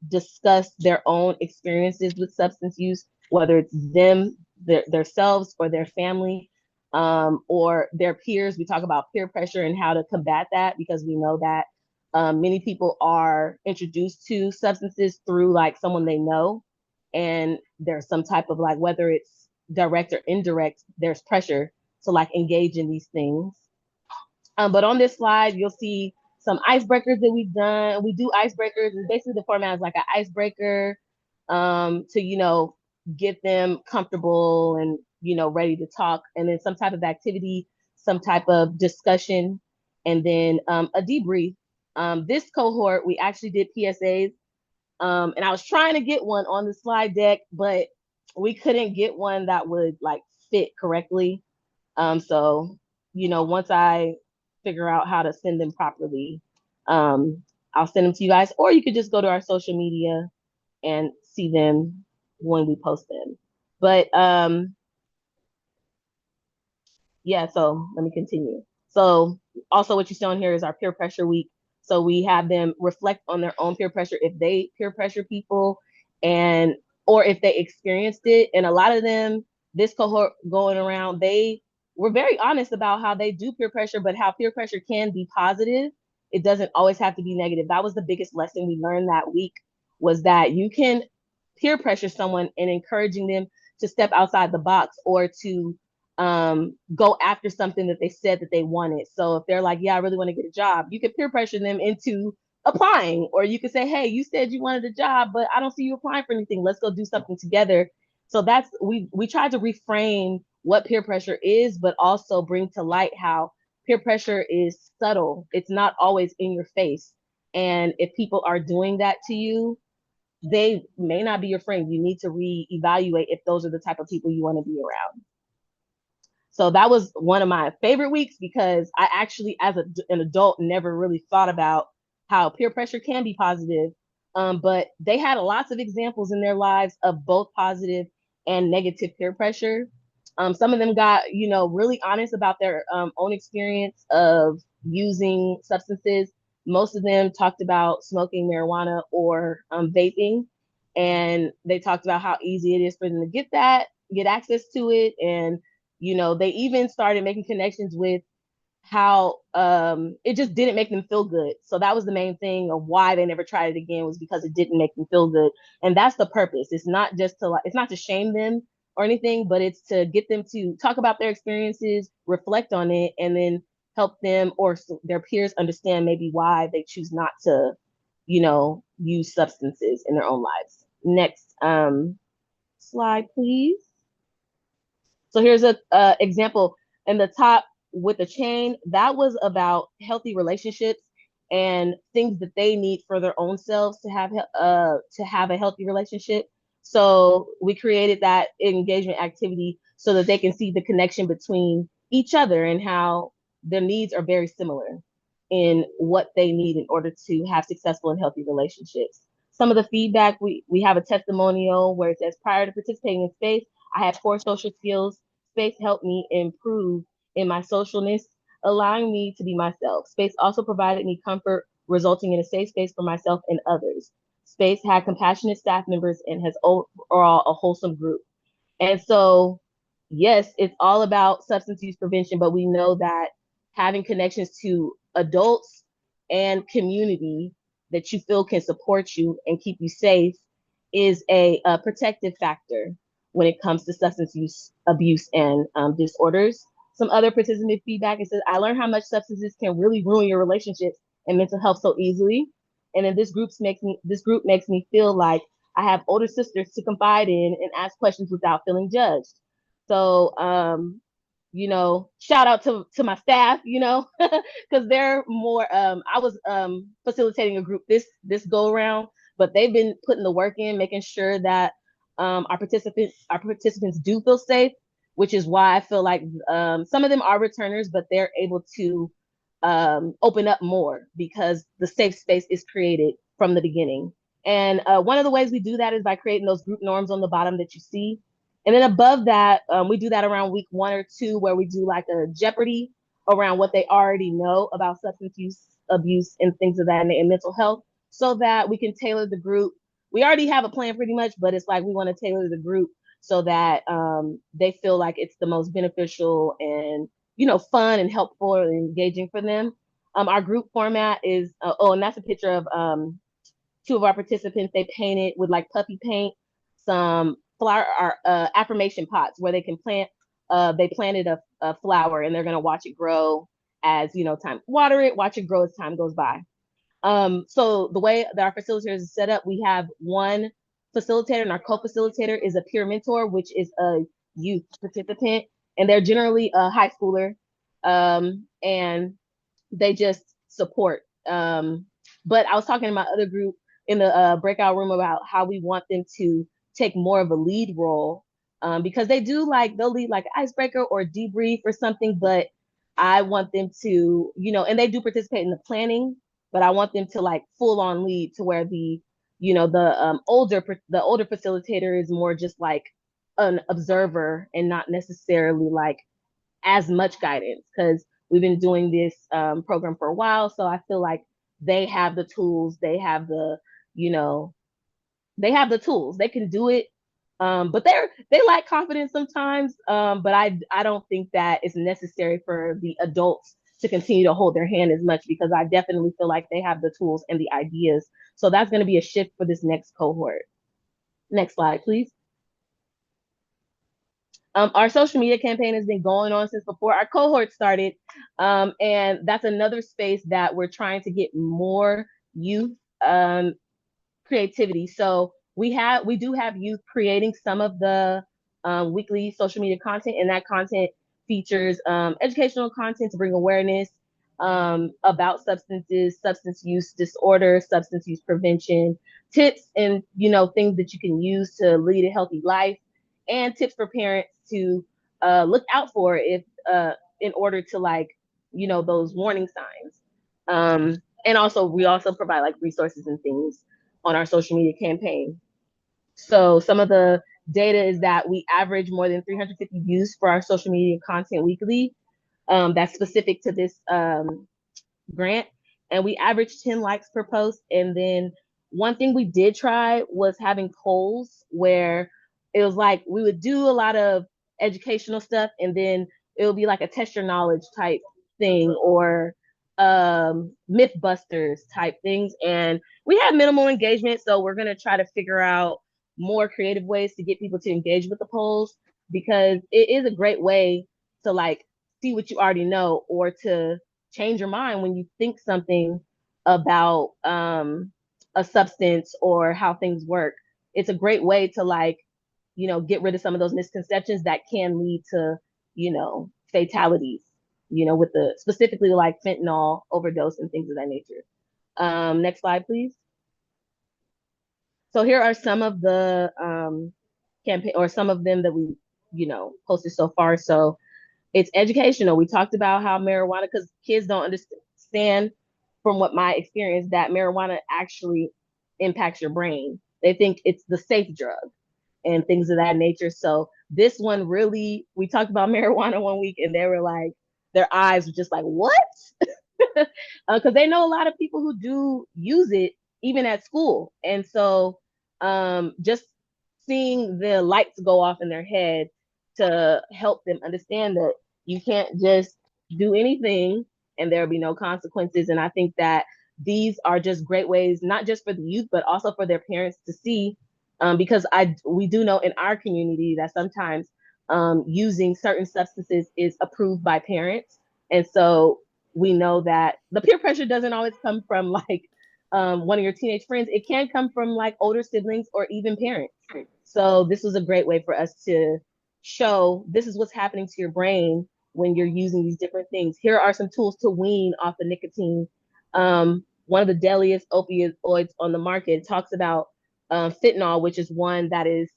discuss their own experiences with substance use, whether it's them, themselves, or their family, or their peers. We talk about peer pressure and how to combat that, because we know that many people are introduced to substances through like someone they know, and there's some type of like, whether it's direct or indirect, there's pressure to like engage in these things. But on this slide, you'll see some icebreakers that we've done. We do icebreakers, and basically the format is like an icebreaker to, you know, get them comfortable and, you know, ready to talk. And then some type of activity, some type of discussion, and then a debrief. This cohort, we actually did PSAs. And I was trying to get one on the slide deck, but we couldn't get one that would like fit correctly. So, you know, once I figure out how to send them properly, I'll send them to you guys, or you could just go to our social media and see them when we post them. But yeah, so let me continue. So also what you see on here is our peer pressure week. So we have them reflect on their own peer pressure, if they peer pressure people, and or if they experienced it. And a lot of them, this cohort going around, they were very honest about how they do peer pressure, but how peer pressure can be positive. It doesn't always have to be negative. That was the biggest lesson we learned that week, was that you can peer pressure someone and encouraging them to step outside the box or to go after something that they said that they wanted. So if they're like, yeah, I really want to get a job, you could peer pressure them into applying, or you could say, hey, you said you wanted a job, but I don't see you applying for anything. Let's go do something together. So that's, we tried to reframe what peer pressure is, but also bring to light how peer pressure is subtle. It's not always in your face. And if people are doing that to you, they may not be your friend. You need to reevaluate if those are the type of people you want to be around. So that was one of my favorite weeks because I actually, as an adult, never really thought about how peer pressure can be positive. But they had lots of examples in their lives of both positive and negative peer pressure. Some of them got, really honest about their own experience of using substances. Most of them talked about smoking marijuana or vaping. And they talked about how easy it is for them to get access to it. And, they even started making connections with how it just didn't make them feel good. So that was the main thing of why they never tried it again, was because it didn't make them feel good. And that's the purpose. It's not just it's not to shame them or anything, but it's to get them to talk about their experiences, reflect on it, and then help them or their peers understand maybe why they choose not to, use substances in their own lives. Next slide, please. So here's a example in the top with the chain. That was about healthy relationships and things that they need for their own selves to have a healthy relationship. So we created that engagement activity so that they can see the connection between each other and how their needs are very similar in what they need in order to have successful and healthy relationships. Some of the feedback, we have a testimonial where it says, prior to participating in space, I had poor social skills. Space helped me improve in my socialness, allowing me to be myself. Space also provided me comfort, resulting in a safe space for myself and others. Space had compassionate staff members and has overall a wholesome group. And so, yes, it's all about substance use prevention, but we know that having connections to adults and community that you feel can support you and keep you safe is a protective factor when it comes to substance use, abuse, and disorders. Some other participant feedback, it says, I learned how much substances can really ruin your relationships and mental health so easily. And then this group makes me feel like I have older sisters to confide in and ask questions without feeling judged. So, shout out to my staff, because they're more, I was facilitating a group this go around, but they've been putting the work in, making sure that our participants do feel safe, which is why I feel like some of them are returners, but they're able to open up more because the safe space is created from the beginning. And one of the ways we do that is by creating those group norms on the bottom that you see. And then above that, we do that around week 1 or 2, where we do like a Jeopardy around what they already know about substance use, abuse, and things of that, and mental health, so that we can tailor the group. We already have a plan pretty much, but it's like we want to tailor the group so that they feel like it's the most beneficial and fun and helpful and engaging for them. Our group format is and that's a picture of 2 of our participants. They painted with like puppy paint some flower affirmation pots where they can plant. They planted a flower and they're gonna watch it grow as time. Water it, watch it grow as time goes by. So the way that our facilitators is set up, we have one facilitator, and our co-facilitator is a peer mentor, which is a youth participant, and they're generally a high schooler, and they just support. But I was talking to my other group in the breakout room about how we want them to take more of a lead role, because they'll lead like icebreaker or debrief or something, but I want them to, and they do participate in the planning, but I want them to like full on lead, to where the older facilitator is more just like an observer and not necessarily like as much guidance, because we've been doing this program for a while. So I feel like they have the tools, they have the tools, they can do it. But they lack confidence sometimes. But I don't think that it's necessary for the adults to continue to hold their hand as much, because I definitely feel like they have the tools and the ideas. So that's going to be a shift for this next cohort. Next slide, please. Our social media campaign has been going on since before our cohort started. And that's another space that we're trying to get more youth creativity. So we do have youth creating some of the weekly social media content, and that content features educational content to bring awareness about substances, substance use disorder, substance use prevention, tips and things that you can use to lead a healthy life, and tips for parents to look out for if in order to those warning signs. And also we also provide like resources and things on our social media campaign. So some of the data is that we average more than 350 views for our social media content weekly. That's specific to this grant, and we average 10 likes per post. And then one thing we did try was having polls where it was like we would do a lot of educational stuff, and then it would be like a test your knowledge type thing, or Mythbusters type things. And we had minimal engagement, so we're going to try to figure out more creative ways to get people to engage with the polls, because it is a great way to like see what you already know, or to change your mind when you think something about a substance or how things work. It's a great way to get rid of some of those misconceptions that can lead to fatalities, with the specifically like fentanyl overdose and things of that nature. Next slide, please. So here are some of the campaign, or some of them that we posted so far. So it's educational. We talked about how marijuana, because kids don't understand, from what my experience, that marijuana actually impacts your brain. They think it's the safe drug and things of that nature. So this one really, we talked about marijuana one week, and they were like, their eyes were just like, what? Because they know a lot of people who do use it, even at school. And so just seeing the lights go off in their head to help them understand that you can't just do anything and there'll be no consequences. And I think that these are just great ways, not just for the youth, but also for their parents to see, because we do know in our community that sometimes using certain substances is approved by parents. And so we know that the peer pressure doesn't always come from like one of your teenage friends. It can come from like older siblings or even parents. So this was a great way for us to show this is what's happening to your brain when you're using these different things. Here are some tools to wean off the nicotine. One of the deadliest opioids on the market talks about fentanyl, which is one that is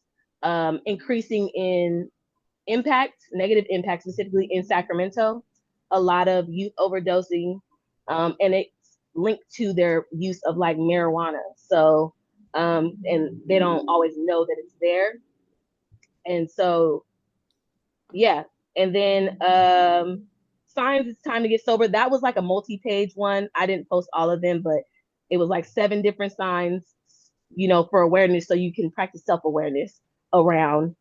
increasing in impact, negative impact, specifically in Sacramento. A lot of youth overdosing, and it's linked to their use of like marijuana. So, and they don't always know that it's there. And so, yeah. And then signs, it's time to get sober. That was like a multi-page one. I didn't post all of them, but it was like 7 different signs, for awareness, so you can practice self-awareness around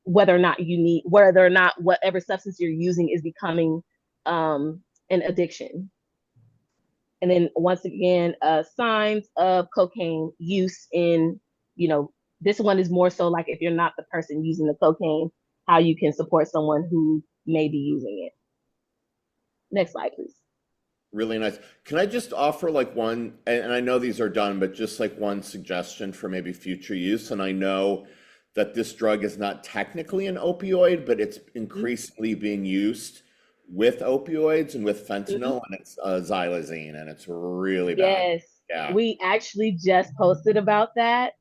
whether or not whatever substance you're using is becoming an addiction. And then once again, signs of cocaine use in, this one is more so like if you're not the person using the cocaine, how you can support someone who may be using it. Next slide, please. Really nice. Can I just offer like one, and I know these are done, but just like one suggestion for maybe future use? And I know that this drug is not technically an opioid, but it's increasingly being used with opioids and with fentanyl, and it's xylazine, and it's really bad. Yes, Yeah. we actually just posted about that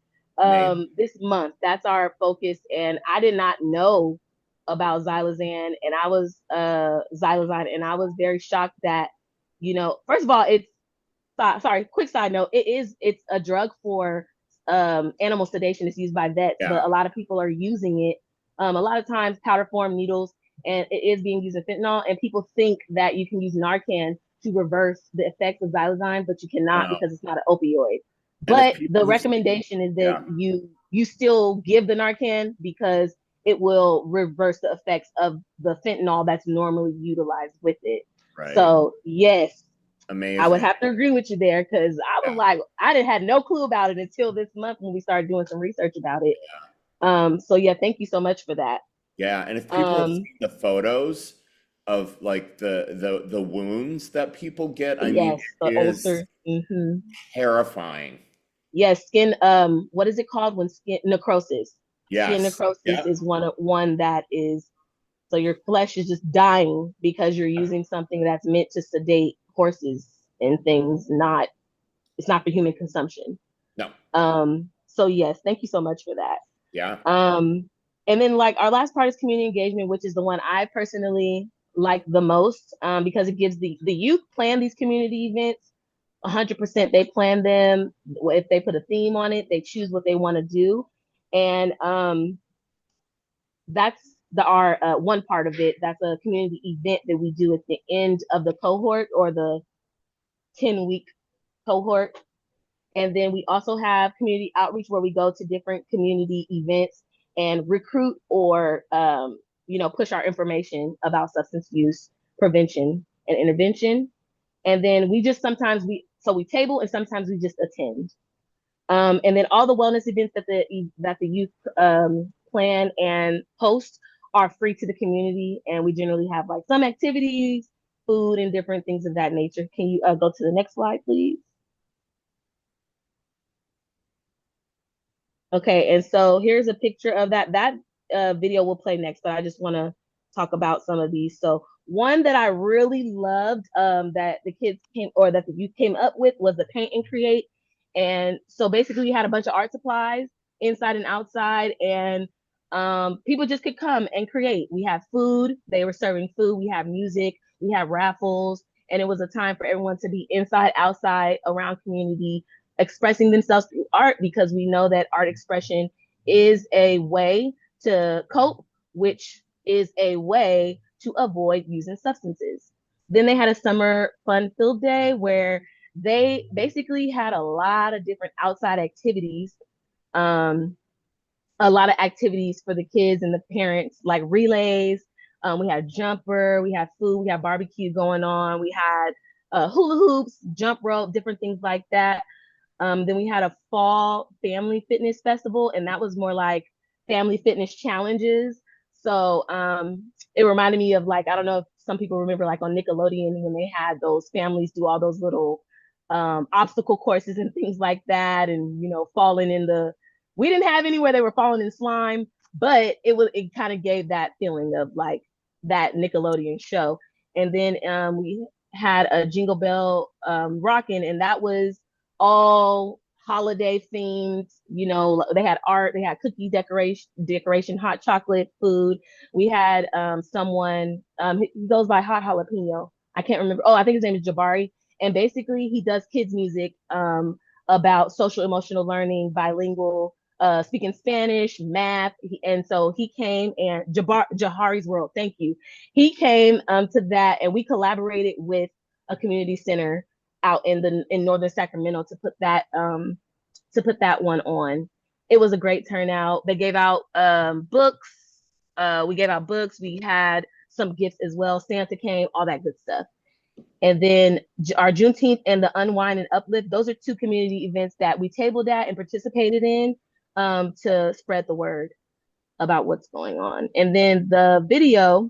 this month. That's our focus, and I did not know about xylazine, and I was xylazine, and I was very shocked that, first of all, it's sorry, quick side note, it's a drug for animal sedation. It's used by vets, but a lot of people are using it. A lot of times powder form needles, and it is being used in fentanyl, and people think that you can use Narcan to reverse the effects of xylazine, but you cannot because it's not an opioid. But the recommendation is that you still give the Narcan because it will reverse the effects of the fentanyl that's normally utilized with it. Right. So yes, amazing. I would have to agree with you there, because I was like, I didn't had no clue about it until this month when we started doing some research about it. So yeah, thank you so much for that. Yeah, and if people have Um, seen the photos of like the wounds that people get, I mean, yes, it the is ulcer. Hmm. terrifying. Yes, skin, what is it called when skin necrosis? Skin Yes. necrosis Yeah. is one that is, so your flesh is just dying because you're using something that's meant to sedate horses and things, not, it's not for human consumption. No. So yes, thank you so much for that. Yeah. And then like our last part is community engagement, which is the one I personally like the most, because it gives the youth plan these community events 100%. They plan them. If they put a theme on it, they choose what they want to do. And that's the our one part of it. That's a community event that we do at the end of the cohort or the 10-week cohort. And then we also have community outreach where we go to different community events and recruit or, push our information about substance use prevention and intervention. And then we just sometimes we table and sometimes we just attend. And then all the wellness events that the youth plan and host are free to the community, and we generally have like some activities, food, and different things of that nature. Can you go to the next slide, please? Okay, and so here's a picture of that. That video will play next, but I just want to talk about some of these. So one that I really loved, that the kids came or that the youth came up with was the paint and create. And so basically, we had a bunch of art supplies inside and outside, and people just could come and create. We had food; they were serving food. We had music. We had raffles, and it was a time for everyone to be inside, outside, around community, expressing themselves through art, because we know that art expression is a way to cope, which is a way to avoid using substances. Then they had a summer fun filled day where they basically had a lot of different outside activities, um, a lot of activities for the kids and the parents, like relays. We had jumper, we had food, we had barbecue going on, we had hula hoops, jump rope, different things like that. Then we had a fall family fitness festival, and that was more like family fitness challenges. So it reminded me of, like, I don't know if some people remember, like on Nickelodeon when they had those families do all those little obstacle courses and things like that, and falling in the. We didn't have any where they were falling in slime, but it kind of gave that feeling of like that Nickelodeon show. And then we had a Jingle Bell Rockin', and that was all holiday themed. They had art, they had cookie decoration, hot chocolate, food. We had someone, he goes by Hot Jalapeno. I can't remember. Oh, I think his name is Jabari. And basically he does kids music about social emotional learning, bilingual, speaking Spanish, math. And so he came, and Jahari's World, thank you. He came to that, and we collaborated with a community center out in northern Sacramento to put that one on. It was a great turnout. They gave out books. We gave out books. We had some gifts as well. Santa came, all that good stuff. And then our Juneteenth and the Unwind and Uplift, those are two community events that we tabled at and participated in to spread the word about what's going on. And then the video,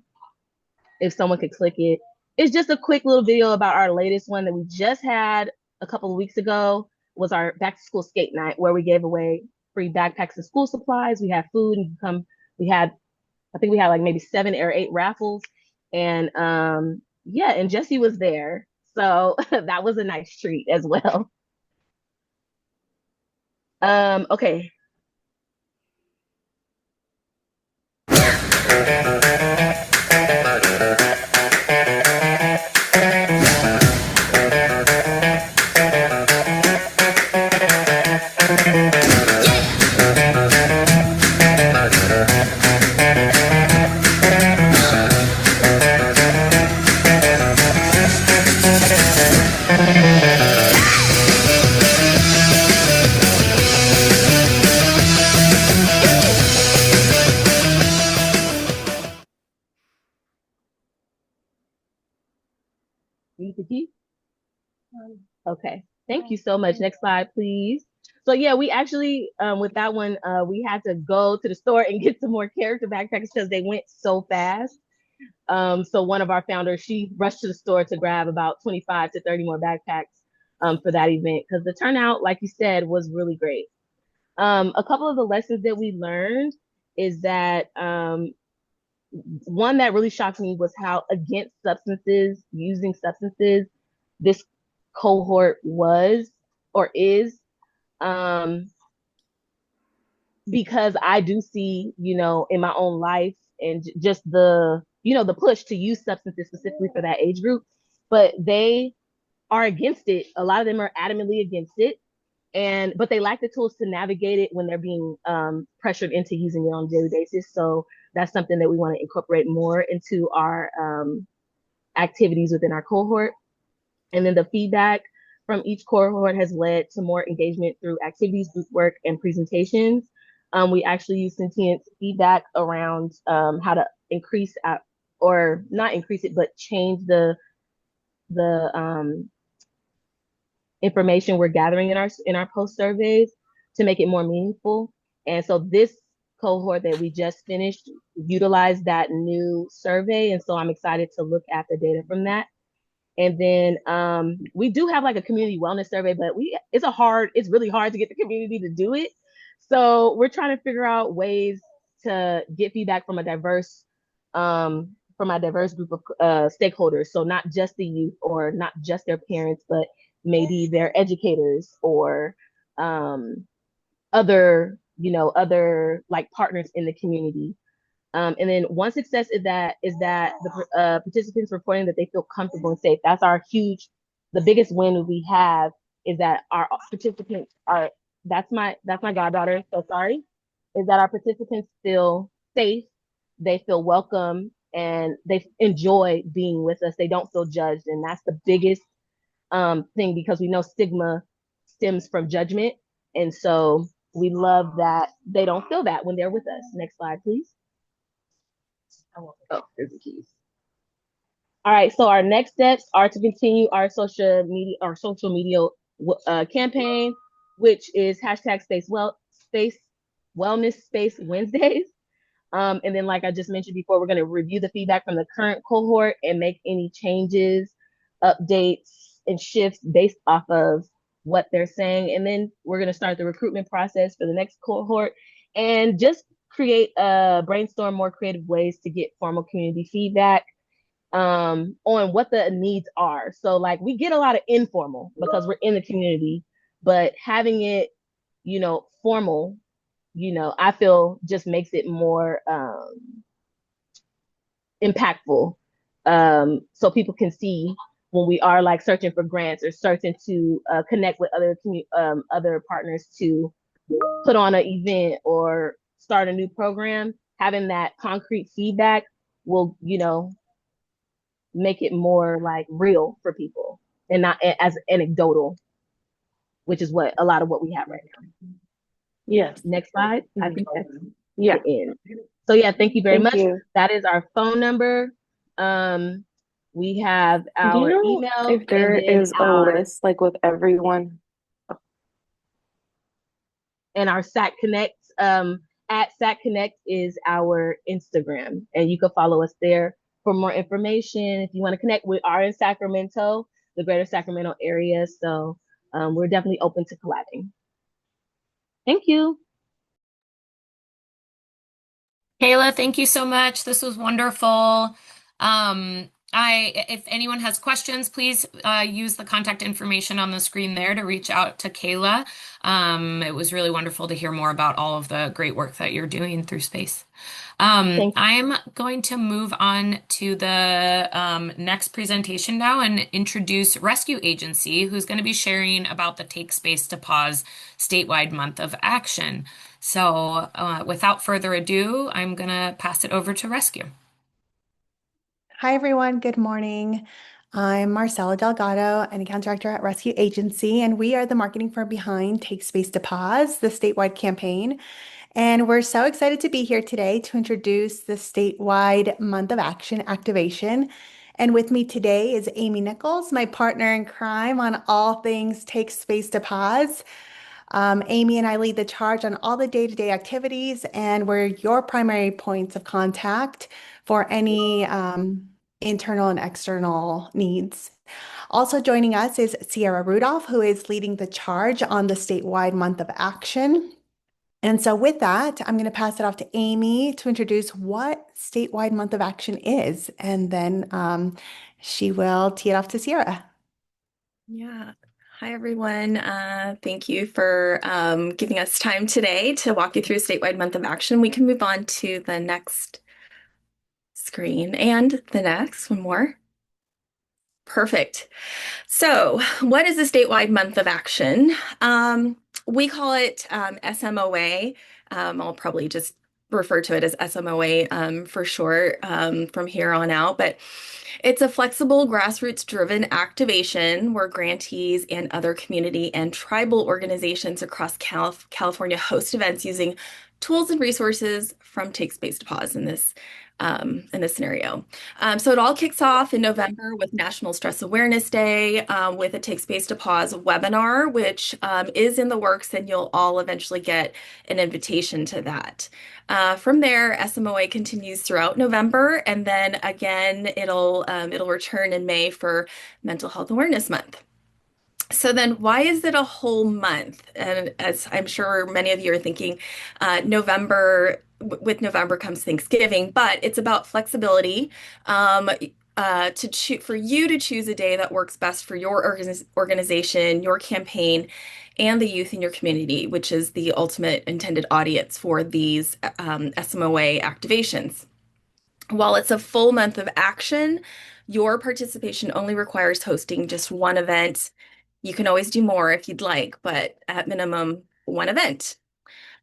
if someone could click it, it's just a quick little video about our latest one that we just had a couple of weeks ago. Was our back to school skate night, where we gave away free backpacks and school supplies. We had food, and I think we had like maybe 7 or 8 raffles. And yeah, and Jesse was there. So that was a nice treat as well. Okay. Need the key? Okay. Thank you so much. Next slide, please. So yeah, we actually with that one we had to go to the store and get some more character backpacks because they went so fast. So one of our founders, she rushed to the store to grab about 25 to 30 more backpacks for that event because the turnout, like you said, was really great. A couple of the lessons that we learned is that one that really shocked me was how against substances, using substances, this cohort was or is. Um, because I do see, in my own life and just the push to use substances specifically for that age group, but they are against it. A lot of them are adamantly against it. But they lack the tools to navigate it when they're being pressured into using it on a daily basis. So that's something that we want to incorporate more into our activities within our cohort. And then the feedback from each cohort has led to more engagement through activities, group work, and presentations. We actually use sentient feedback around how to increase or not increase it, but change the information we're gathering in our post surveys to make it more meaningful. And so this cohort that we just finished utilized that new survey, and so I'm excited to look at the data from that. And then we do have like a community wellness survey, but it's really hard to get the community to do it. So we're trying to figure out ways to get feedback from a diverse group of stakeholders. So not just the youth or not just their parents, but maybe their educators or other like partners in the community. And then one success is that the participants reporting that they feel comfortable and safe. That's the biggest win we have is that our participants are, that's my goddaughter, so sorry, is that our participants feel safe, they feel welcome, and they enjoy being with us. They don't feel judged. And that's the biggest thing because we know stigma stems from judgment. And so we love that they don't feel that when they're with us. Next slide, please. Oh, there's the keys. All right, so our next steps are to continue our social media campaign, which is hashtag Wellness Space Wednesdays. And then, like I just mentioned before, we're going to review the feedback from the current cohort and make any changes, updates, and shifts based off of what they're saying. And then we're going to start the recruitment process for the next cohort and just brainstorm more creative ways to get formal community feedback on what the needs are. So like we get a lot of informal because we're in the community, but having it, formal, I feel just makes it more impactful. So people can see when we are like searching for grants or searching to connect with other partners to put on an event or start a new program, having that concrete feedback will, make it more like real for people and not as anecdotal, which is a lot of what we have right now. Yes. Next slide. I think that's Yeah. the end. So yeah, thank you very Thank much. you. That is our phone number. We have Do you our know email if there and then is a list like with everyone? and our SAC Connect at SAC Connect is our Instagram, and you can follow us there for more information. If you want to connect, we are in Sacramento, the greater Sacramento area, so we're definitely open to collabing. Thank you. Kayla, thank you so much. This was wonderful. If anyone has questions, please use the contact information on the screen there to reach out to Kayla. It was really wonderful to hear more about all of the great work that you're doing through space. I'm going to move on to the next presentation now and introduce Rescue Agency, who's going to be sharing about the Take Space to Pause statewide month of action. So without further ado, I'm going to pass it over to Rescue. Hi, everyone. Good morning. I'm Marcela Delgado, an account director at Rescue Agency, and we are the marketing firm behind Take Space to Pause, the statewide campaign. And we're so excited to be here today to introduce the statewide month of action activation. And with me today is Amy Nichols, my partner in crime on all things Take Space to Pause. Amy and I lead the charge on all the day-to-day activities, and we're your primary points of contact for any internal and external needs. Also joining us is Sierra Rudolph, who is leading the charge on the statewide month of action. And so with that, I'm going to pass it off to Amy to introduce what statewide month of action is, and then she will tee it off to Sierra. Yeah. Hi, everyone. Thank you for giving us time today to walk you through statewide month of action. We can move on to the next screen and the next one more. Perfect. So what is the statewide month of action? We call it SMOA. I'll probably just refer to it as SMOA for short from here on out, but it's a flexible grassroots-driven activation where grantees and other community and tribal organizations across California host events using tools and resources from Take Space to Pause in this scenario. So it all kicks off in November with National Stress Awareness Day with a Take Space to Pause webinar, which is in the works, and you'll all eventually get an invitation to that. From there, SMOA continues throughout November, and then again, it'll return in May for Mental Health Awareness Month. So then why is it a whole month? And as I'm sure many of you are thinking, with November comes Thanksgiving, but it's about flexibility for you to choose a day that works best for your organization, your campaign, and the youth in your community, which is the ultimate intended audience for these SMOA activations. While it's a full month of action, your participation only requires hosting just one event. You can always do more if you'd like, but at minimum, one event.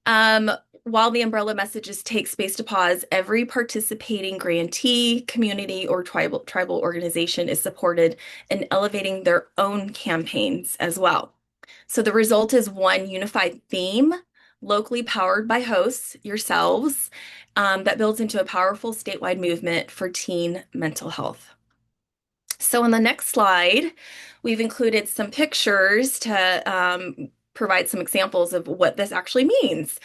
While the umbrella messages Take Space to Pause, every participating grantee, community, or tribal organization is supported in elevating their own campaigns as well. So the result is one unified theme, locally powered by hosts, yourselves, that builds into a powerful statewide movement for teen mental health. So on the next slide, we've included some pictures to provide some examples of what this actually means.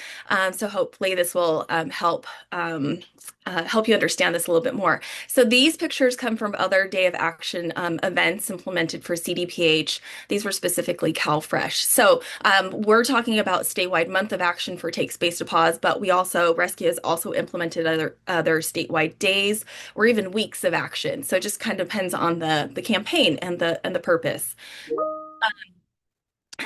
So hopefully this will help you understand this a little bit more. So these pictures come from other Day of Action events implemented for CDPH. These were specifically CalFresh. So we're talking about statewide month of action for Take Space to Pause, but Rescue has also implemented other statewide days or even weeks of action. So it just kind of depends on the campaign and the purpose.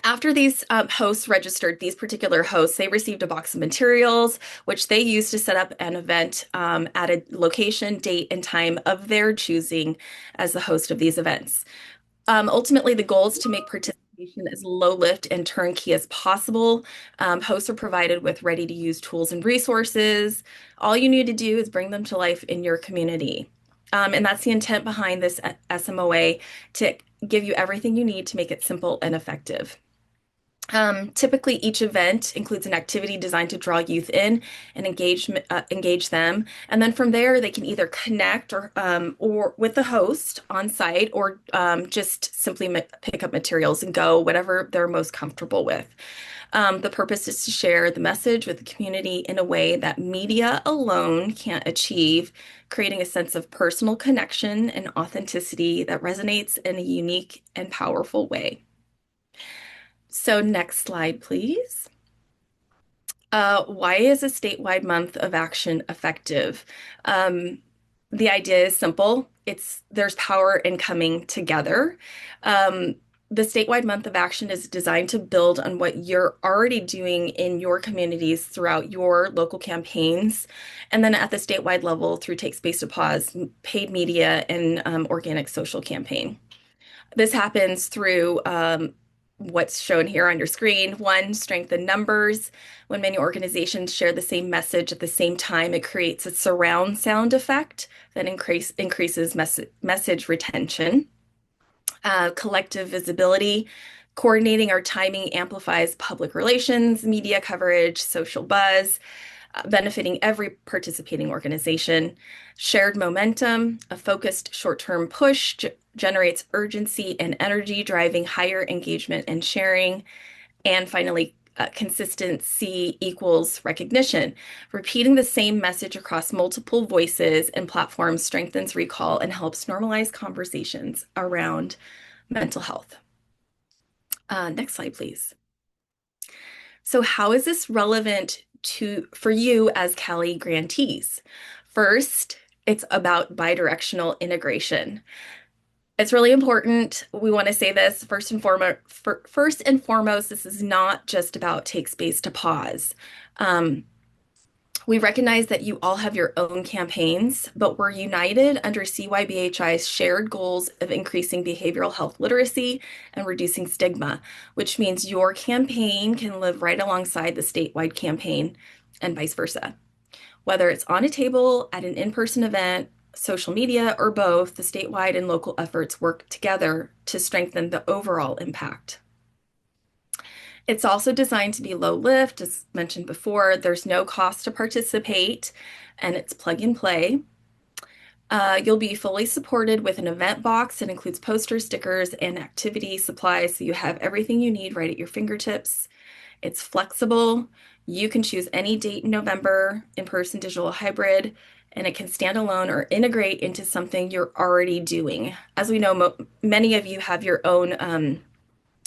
After these hosts registered, these particular hosts, they received a box of materials, which they used to set up an event at a location, date, and time of their choosing as the host of these events. Ultimately, the goal is to make participation as low lift and turnkey as possible. Hosts are provided with ready-to-use tools and resources. All you need to do is bring them to life in your community. And that's the intent behind this SMOA, to give you everything you need to make it simple and effective. Typically, each event includes an activity designed to draw youth in and engage them. And then from there, they can either connect or with the host on site, or just simply pick up materials and go, whatever they're most comfortable with. The purpose is to share the message with the community in a way that media alone can't achieve, creating a sense of personal connection and authenticity that resonates in a unique and powerful way. So next slide, please. Why is a statewide month of action effective? The idea is simple. There's power in coming together. The statewide month of action is designed to build on what you're already doing in your communities throughout your local campaigns, and then at the statewide level through Take Space to Pause, paid media, and organic social campaign. This happens through what's shown here on your screen. One, strength in numbers. When many organizations share the same message at the same time, it creates a surround sound effect that increases message retention. Collective visibility. Coordinating our timing amplifies public relations, media coverage, social buzz, benefiting every participating organization. Shared momentum. A focused short-term push generates urgency and energy, driving higher engagement and sharing. And finally, consistency equals recognition. Repeating the same message across multiple voices and platforms strengthens recall and helps normalize conversations around mental health. Next slide, please. So how is this relevant for you as CALI grantees? First, it's about bidirectional integration. It's really important. We want to say this first and foremost, this is not just about Take Space to Pause. We recognize that you all have your own campaigns, but we're united under CYBHI's shared goals of increasing behavioral health literacy and reducing stigma, which means your campaign can live right alongside the statewide campaign and vice versa. Whether it's on a table, at an in-person event, social media, or both, the statewide and local efforts work together to strengthen the overall impact. It's also designed to be low lift, as mentioned before. There's no cost to participate, and it's plug and play. You'll be fully supported with an event box that includes posters, stickers, and activity supplies, so you have everything you need right at your fingertips. It's flexible. You can choose any date in November, in-person, digital, hybrid, and it can stand alone or integrate into something you're already doing. As we know, many of you have your own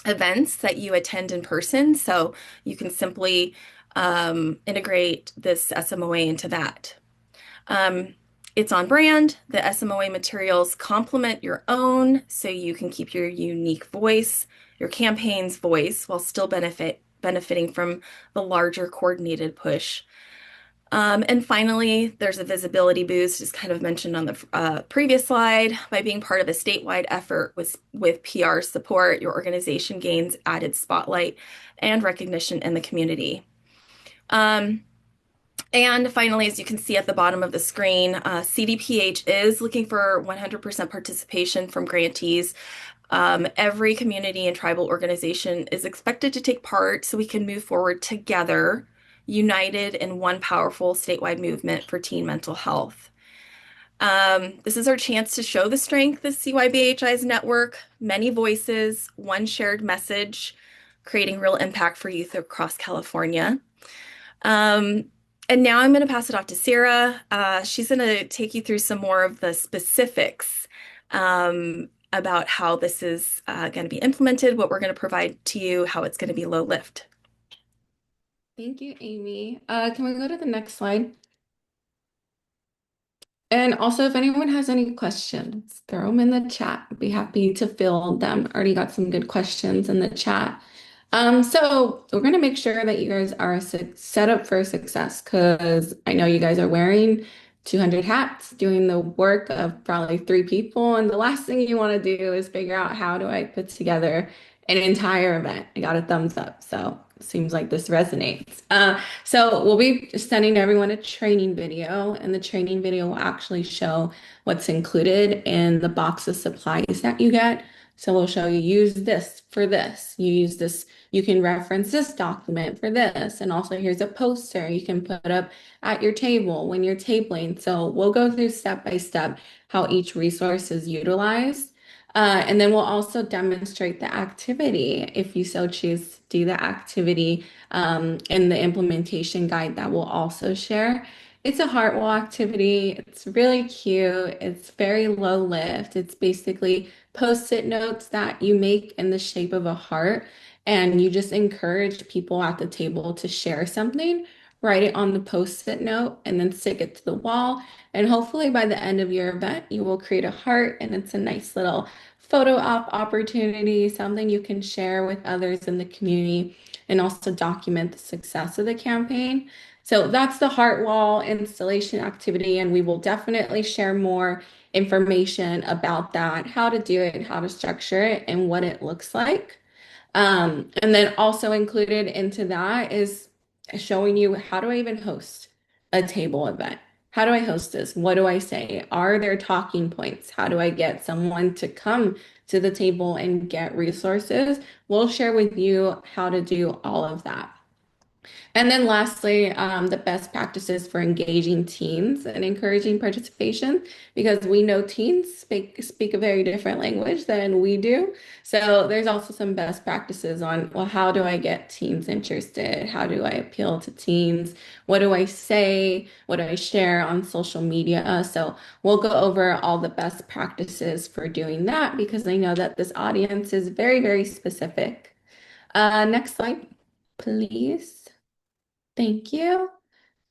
events that you attend in person, so you can simply integrate this SMOA into that. It's on brand. The SMOA materials complement your own, so you can keep your unique voice, your campaign's voice, while still benefiting from the larger coordinated push. And finally, there's a visibility boost, as kind of mentioned on the previous slide. By being part of a statewide effort with PR support, your organization gains added spotlight and recognition in the community. And finally, as you can see at the bottom of the screen, CDPH is looking for 100% participation from grantees. Every community and tribal organization is expected to take part so we can move forward together, united in one powerful statewide movement for teen mental health. This is our chance to show the strength of CYBHI's network, many voices, one shared message, creating real impact for youth across California. And now I'm going to pass it off to Sarah. She's going to take you through some more of the specifics about how this is going to be implemented, what we're going to provide to you, how it's going to be low lift. Thank you, Amy. Can we go to the next slide? And also, if anyone has any questions, throw them in the chat. I'd be happy to field them. Already got some good questions in the chat. So we're going to make sure that you guys are set up for success, because I know you guys are wearing 200 hats, doing the work of probably 3 people. And the last thing you want to do is figure out, how do I put together an entire event? I got a thumbs up. So seems like this resonates. So we'll be sending everyone a training video, and the training video will actually show what's included in the box of supplies that you get. So we'll show you, use this for this, you use this, you can reference this document for this. And also here's a poster you can put up at your table when you're tabling. So we'll go through step by step how each resource is utilized. And then we'll also demonstrate the activity, if you so choose to do the activity in the implementation guide that we'll also share. It's a heart wall activity. It's really cute. It's very low lift. It's basically post-it notes that you make in the shape of a heart, and you just encourage people at the table to share something, write it on the post-it note, and then stick it to the wall. And hopefully by the end of your event, you will create a heart, and it's a nice little photo op opportunity, something you can share with others in the community, and also document the success of the campaign. So that's the heart wall installation activity, and we will definitely share more information about that, how to do it, how to structure it, and what it looks like. And then also included into that is showing you, how do I even host a table event? How do I host this? What do I say? Are there talking points? How do I get someone to come to the table and get resources? We'll share with you how to do all of that. And then lastly, the best practices for engaging teens and encouraging participation, because we know teens speak a very different language than we do. So there's also some best practices on, well, how do I get teens interested? How do I appeal to teens? What do I say? What do I share on social media? So we'll go over all the best practices for doing that because I know that this audience is very, very specific. Next slide, please. Thank you.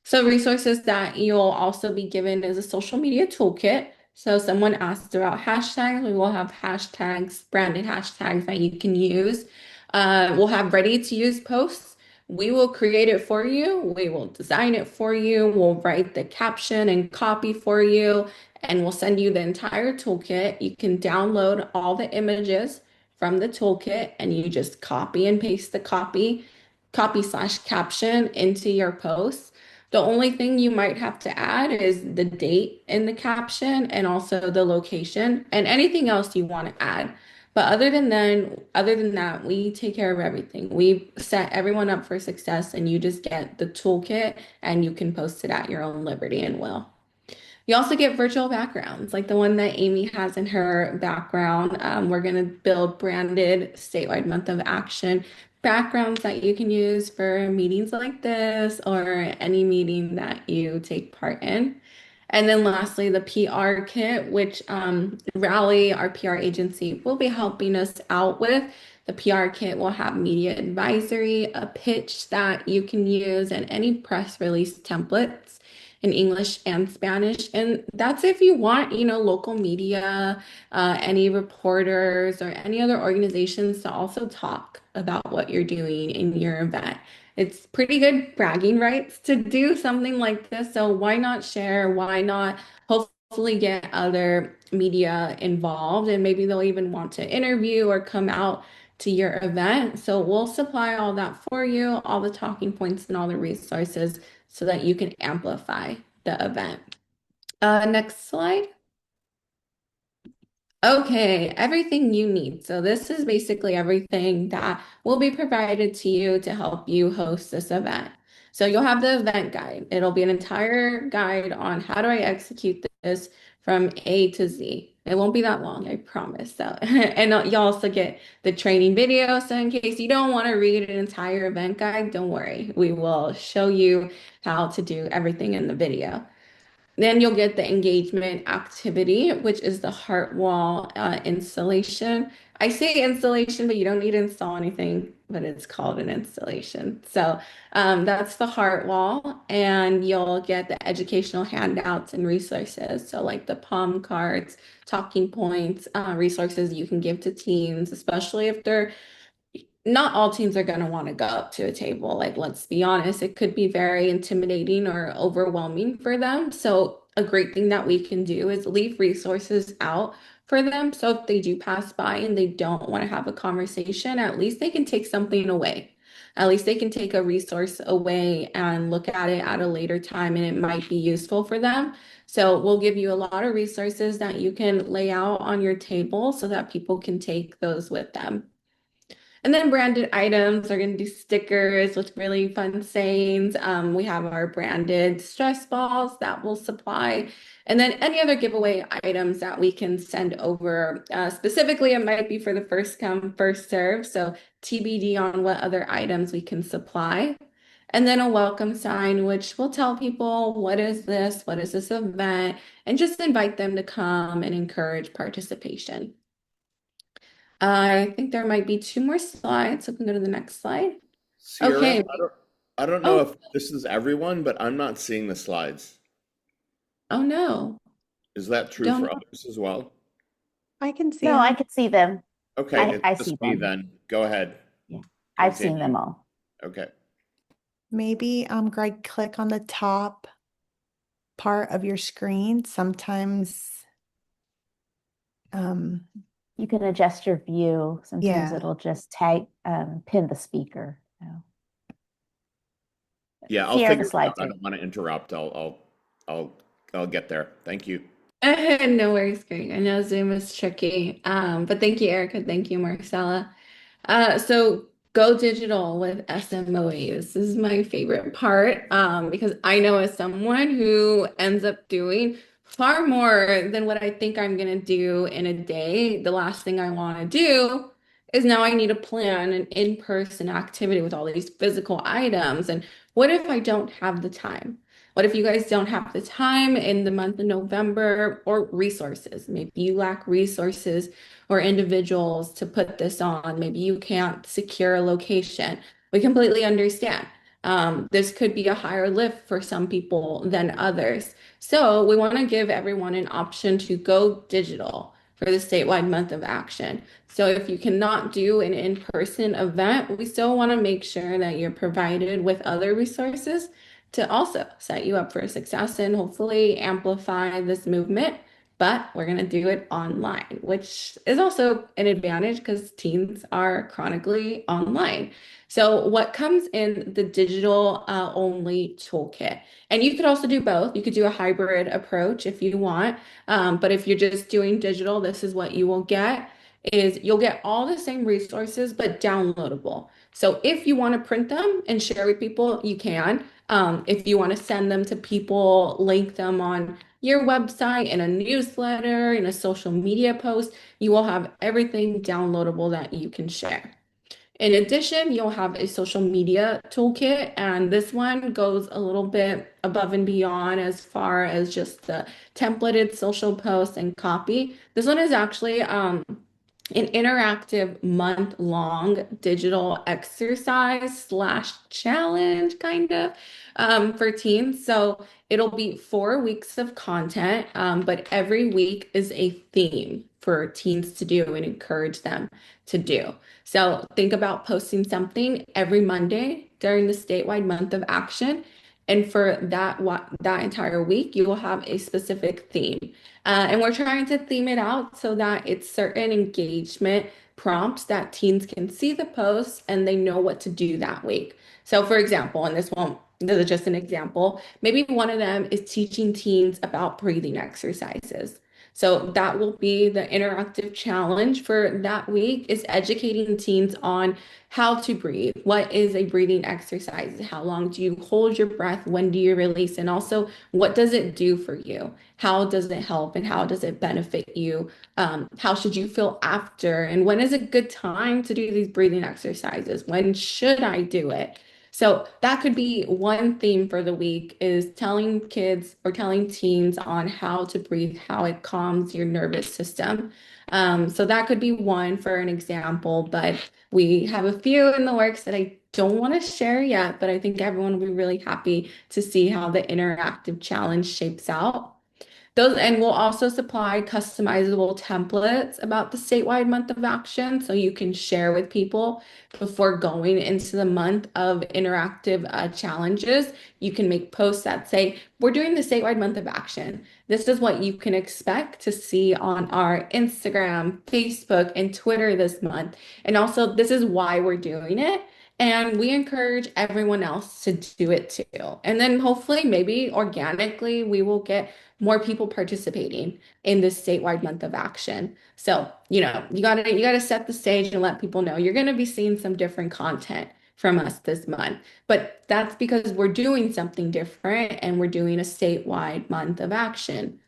So resources that you'll also be given is a social media toolkit. So someone asked about hashtags. We will have hashtags, branded hashtags that you can use. We'll have ready to use posts. We will create it for you. We will design it for you. We'll write the caption and copy for you, and we'll send you the entire toolkit. You can download all the images from the toolkit and you just copy and paste the copy/caption into your post. The only thing you might have to add is the date in the caption and also the location and anything else you want to add. But other than that, we take care of everything. We set everyone up for success and you just get the toolkit and you can post it at your own liberty and will. You also get virtual backgrounds, like the one that Amy has in her background. We're going to build branded statewide month of action backgrounds that you can use for meetings like this or any meeting that you take part in. And then lastly, the PR kit, which Rally, our PR agency, will be helping us out with. The PR kit will have media advisory, a pitch that you can use, and any press release templates in English and Spanish. And that's if you want, local media, any reporters or any other organizations to also talk about what you're doing in your event. It's pretty good bragging rights to do something like this. So why not share? Why not hopefully get other media involved? And maybe they'll even want to interview or come out to your event. So we'll supply all that for you, all the talking points and all the resources so that you can amplify the event. Next slide. Okay, everything you need. So this is basically everything that will be provided to you to help you host this event. So you'll have the event guide. It'll be an entire guide on how do I execute this from A to Z. It won't be that long, I promise. So, and you'll also get the training video. So in case you don't want to read an entire event guide, don't worry. We will show you how to do everything in the video. Then you'll get the engagement activity, which is the heart wall installation. I say installation, but you don't need to install anything, but it's called an installation. So that's the heart wall, and you'll get the educational handouts and resources. So like the palm cards, talking points, resources you can give to teens, especially if they're not all teens are going to want to go up to a table. Like, let's be honest, it could be very intimidating or overwhelming for them. So a great thing that we can do is leave resources out for them. So if they do pass by and they don't want to have a conversation, at least they can take something away. At least they can take a resource away and look at it at a later time, and it might be useful for them. So we'll give you a lot of resources that you can lay out on your table so that people can take those with them. And then branded items are going to do stickers with really fun sayings. We have our branded stress balls that we'll supply. And then any other giveaway items that we can send over. Specifically, it might be for the first come, first serve. So TBD on what other items we can supply. And then a welcome sign, which will tell people, what is this event, and just invite them to come and encourage participation. I think there might be 2 more slides, so we can go to the next slide. Sierra, Okay. I don't know if this is everyone, but I'm not seeing the slides. Oh no. Is that true Don't for know. others as well? I can see No, them. I could see them. Okay, I it's see just me them. then. Go ahead. Yeah, I've Continue. seen them all. Okay. Maybe Greg, click on the top part of your screen. Sometimes You can adjust your view. Sometimes Yeah. it'll just tag pin the speaker. So. Yeah, I'll Sierra, the figure it out. slides I are. don't want to interrupt. I'll get there. Thank you. No worries, Greg. I know Zoom is tricky. But thank you, Erica. Thank you, Marcella. So go digital with SMOE. This is my favorite part because I know as someone who ends up doing far more than what I think I'm going to do in a day, the last thing I want to do is now I need to plan an in-person activity with all these physical items. And what if I don't have the time? What if you guys don't have the time in the month of November or resources? Maybe you lack resources or individuals to put this on. Maybe you can't secure a location. We completely understand. This could be a higher lift for some people than others. So we want to give everyone an option to go digital for the statewide month of action. So if you cannot do an in-person event, we still want to make sure that you're provided with other resources to also set you up for success and hopefully amplify this movement. But we're going to do it online, which is also an advantage because teens are chronically online. So what comes in the digital only toolkit? And you could also do both. You could do a hybrid approach if you want. But if you're just doing digital, this is what you will get is you'll get all the same resources, but downloadable. So if you want to print them and share with people, you can. If you want to send them to people, link them on your website, in a newsletter, in a social media post, you will have everything downloadable that you can share. In addition, you'll have a social media toolkit, and this one goes a little bit above and beyond as far as just the templated social posts and copy. This one is actually an interactive month-long digital exercise slash challenge kind of for teens. So it'll be 4 weeks of content, but every week is a theme for teens to do and encourage them to do. So think about posting something every Monday during the statewide month of action. And for that entire week, you will have a specific theme. And we're trying to theme it out so that it's certain engagement prompts that teens can see the posts and they know what to do that week. So for example, and this is just an example, maybe one of them is teaching teens about breathing exercises. So that will be the interactive challenge for that week is educating teens on how to breathe. What is a breathing exercise? How long do you hold your breath? When do you release? And also, what does it do for you? How does it help and how does it benefit you? How should you feel after? And when is a good time to do these breathing exercises? When should I do it? So that could be one theme for the week is telling kids or telling teens on how to breathe, how it calms your nervous system. So that could be one for an example, but we have a few in the works that I don't want to share yet, but I think everyone will be really happy to see how the interactive challenge shapes out. And we'll also supply customizable templates about the statewide month of action so you can share with people before going into the month of interactive challenges. You can make posts that say, we're doing the statewide month of action. This is what you can expect to see on our Instagram, Facebook, and Twitter this month. And also, this is why we're doing it. And we encourage everyone else to do it too. And then hopefully, maybe organically, we will get more people participating in this statewide month of action. So, you gotta set the stage and let people know you're gonna be seeing some different content from us this month. But that's because we're doing something different and we're doing a statewide month of action.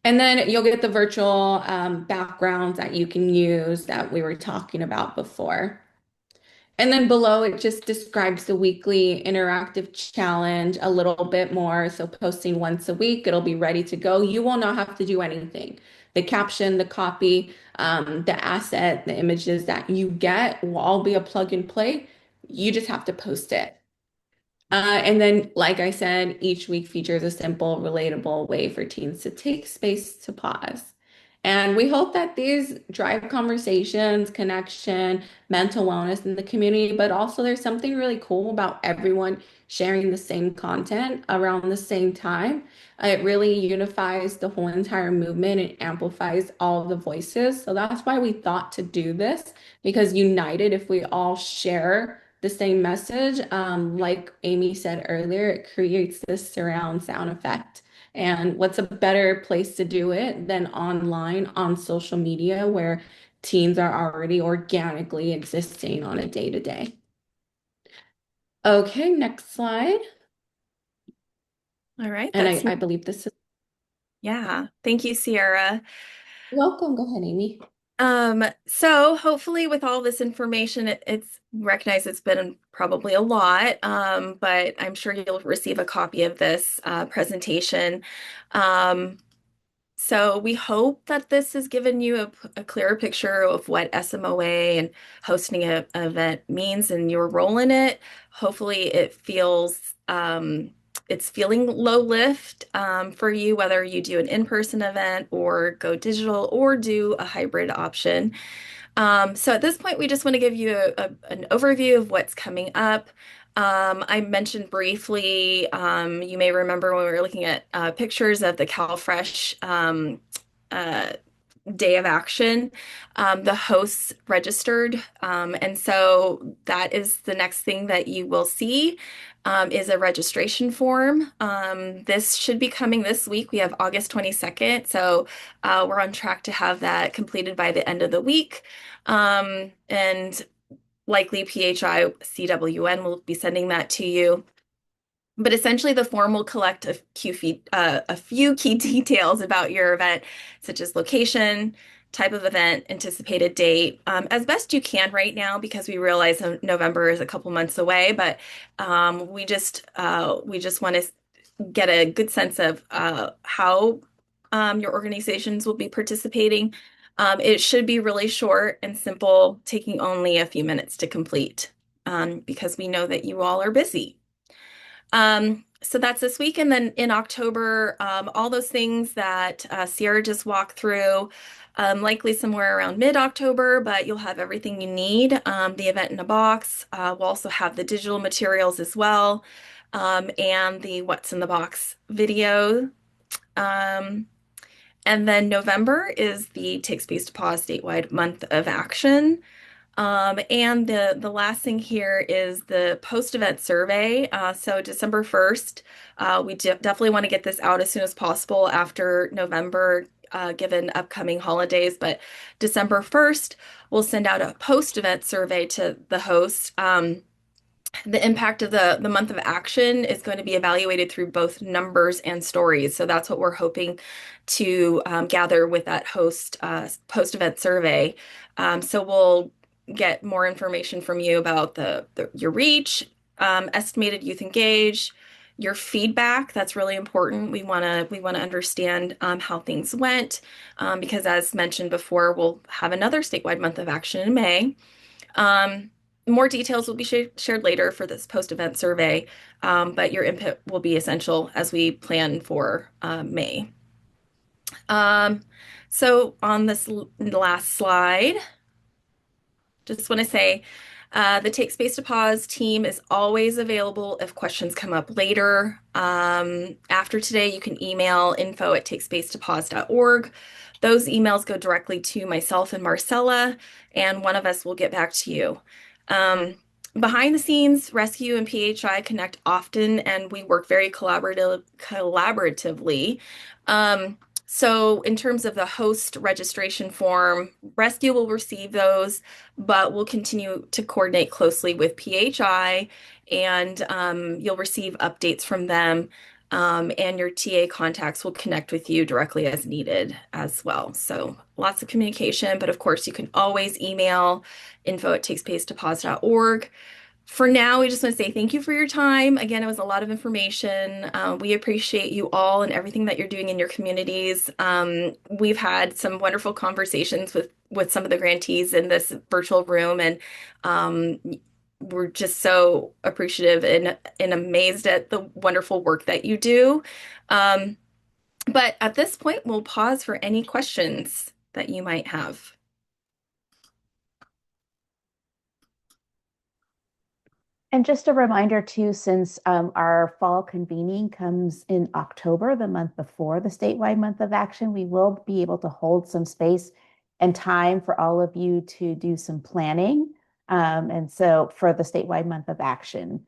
And then you'll get the virtual backgrounds that you can use that we were talking about before. And then below it just describes the weekly interactive challenge a little bit more. So posting once a week, it'll be ready to go. You will not have to do anything. The caption, the copy, the asset, the images that you get will all be a plug and play. You just have to post it. And then, like I said, each week features a simple, relatable way for teens to take space to pause. And we hope that these drive conversations, connection, mental wellness in the community, but also there's something really cool about everyone sharing the same content around the same time. It really unifies the whole entire movement and amplifies all of the voices. So that's why we thought to do this, because united, if we all share the same message, like Amy said earlier, it creates this surround sound effect. And what's a better place to do it than online on social media where teens are already organically existing on a day-to-day. Okay, next slide. All right, And that's I believe this is yeah. Thank you, Sierra. welcome. Go ahead, Amy. So hopefully with all this information, it's recognize it's been probably a lot, but I'm sure you'll receive a copy of this presentation. So we hope that this has given you a clearer picture of what SMOA and hosting an event means and your role in it. Hopefully it feels it's feeling low lift for you, whether you do an in-person event or go digital or do a hybrid option. So at this point, we just want to give you an overview of what's coming up. I mentioned briefly, you may remember when we were looking at pictures of the CalFresh day of action, the hosts registered. And so that is the next thing that you will see is a registration form. This should be coming this week. We have August 22nd. So we're on track to have that completed by the end of the week. And likely PHI CWN will be sending that to you. But essentially, the form will collect a few key details about your event, such as location, type of event, anticipated date, as best you can right now, because we realize November is a couple months away. But we just want to get a good sense of how your organizations will be participating. It should be really short and simple, taking only a few minutes to complete, because we know that you all are busy. So that's this week. And then in October, all those things that Sierra just walked through, likely somewhere around mid-October, but you'll have everything you need. The event in a box. We'll also have the digital materials as well, and the What's in the Box video. And then November is the Take Space to Pause statewide month of action. And the last thing here is the post-event survey. So December 1st, we definitely want to get this out as soon as possible after November, given upcoming holidays. But December 1st, we'll send out a post-event survey to the host. The impact of the month of action is going to be evaluated through both numbers and stories. So that's what we're hoping to gather with that host post-event survey. So we'll get more information from you about your reach, estimated youth engaged, your feedback. That's really important. We want to understand how things went, because as mentioned before, we'll have another statewide month of action in May. More details will be shared later for this post-event survey, but your input will be essential as we plan for May. So on this last slide, just want to say the Take Space to Pause team is always available if questions come up later. After today, you can email info@takespacetopause.org. Those emails go directly to myself and Marcella, and one of us will get back to you. Behind the scenes, Rescue and PHI connect often, and we work very collaboratively. So in terms of the host registration form, Rescue will receive those, but we'll continue to coordinate closely with PHI, and you'll receive updates from them, and your TA contacts will connect with you directly as needed as well. So lots of communication, but of course you can always email info@takespacetopause.org. For now, we just want to say thank you for your time. Again, it was a lot of information. We appreciate you all and everything that you're doing in your communities. We've had some wonderful conversations with some of the grantees in this virtual room, and we're just so appreciative and amazed at the wonderful work that you do. But at this point, we'll pause for any questions that you might have. And just a reminder too, since our fall convening comes in October, the month before the statewide month of action, we will be able to hold some space and time for all of you to do some planning. And so for the statewide month of action.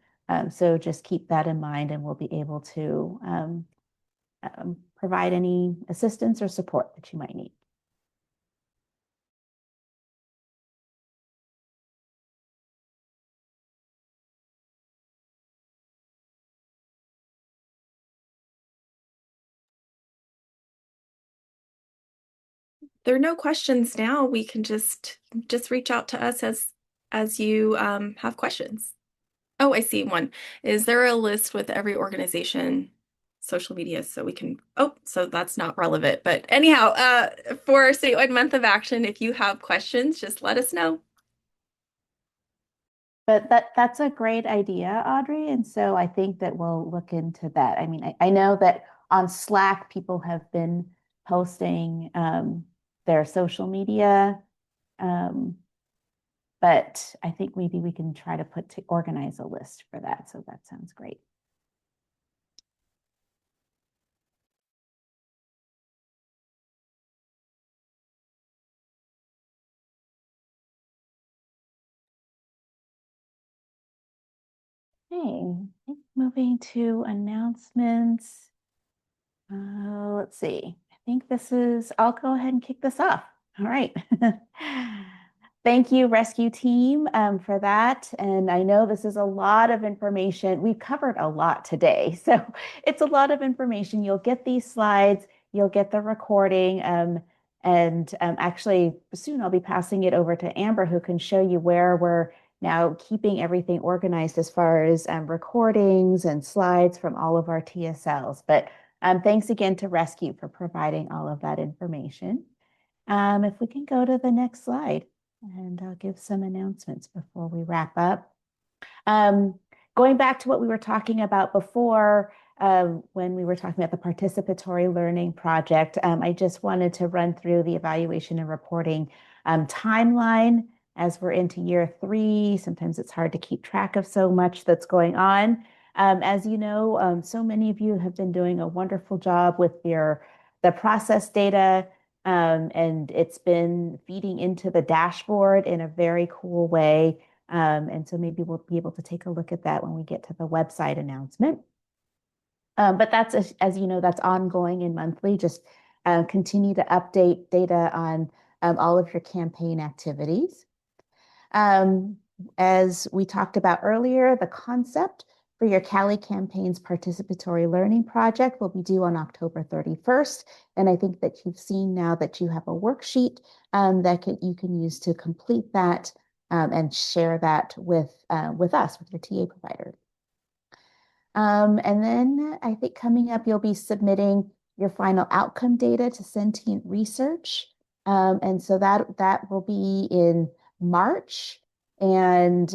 So just keep that in mind, and we'll be able to provide any assistance or support that you might need. There are no questions now. We can just reach out to us as you have questions. Oh, I see one. Is there a list with every organization social media so we can, oh, so that's not relevant. But anyhow, for Statewide Month of Action, if you have questions, just let us know. But that's a great idea, Audrey. And so I think that we'll look into that. I mean, I know that on Slack, people have been posting their social media. But I think maybe we can try to organize a list for that. So that sounds great. Okay, moving to announcements. Let's see. I think I'll go ahead and kick this off. All right. Thank you, rescue team, for that. And I know this is a lot of information. We've covered a lot today, so it's a lot of information. You'll get these slides, you'll get the recording, and actually soon I'll be passing it over to Amber, who can show you where we're now keeping everything organized as far as recordings and slides from all of our TSLs. But thanks again to Rescue for providing all of that information. If we can go to the next slide. And I'll give some announcements before we wrap up. Going back to what we were talking about before, when we were talking about the participatory learning project, I just wanted to run through the evaluation and reporting timeline as we're into year 3. Sometimes it's hard to keep track of so much that's going on. As you know, so many of you have been doing a wonderful job with the process data. And it's been feeding into the dashboard in a very cool way. And so maybe we'll be able to take a look at that when we get to the website announcement. But that's, as you know, that's ongoing and monthly. Just continue to update data on all of your campaign activities. As we talked about earlier, the concept for your Cali Campaigns Participatory Learning Project will be due on October 31st. And I think that you've seen now that you have a worksheet that you can use to complete that and share that with us, with your TA provider. And then I think coming up, you'll be submitting your final outcome data to Sentient Research. And so that will be in March. And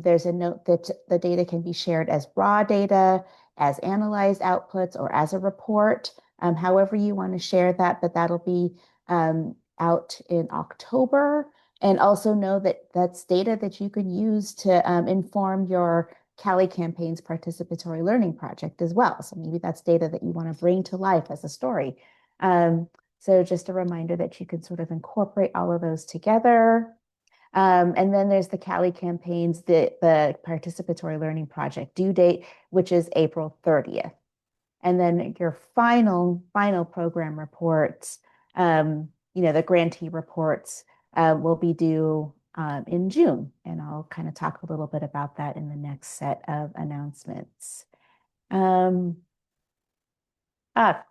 there's a note that the data can be shared as raw data, as analyzed outputs, or as a report, however you want to share that, but that'll be out in October. And also know that that's data that you can use to inform your Cali Campaigns Participatory Learning Project as well. So maybe that's data that you want to bring to life as a story. So just a reminder that you can sort of incorporate all of those together. And then there's the Cali Campaigns, the Participatory Learning Project due date, which is April 30th. And then your final program reports, the grantee reports will be due in June. And I'll kind of talk a little bit about that in the next set of announcements.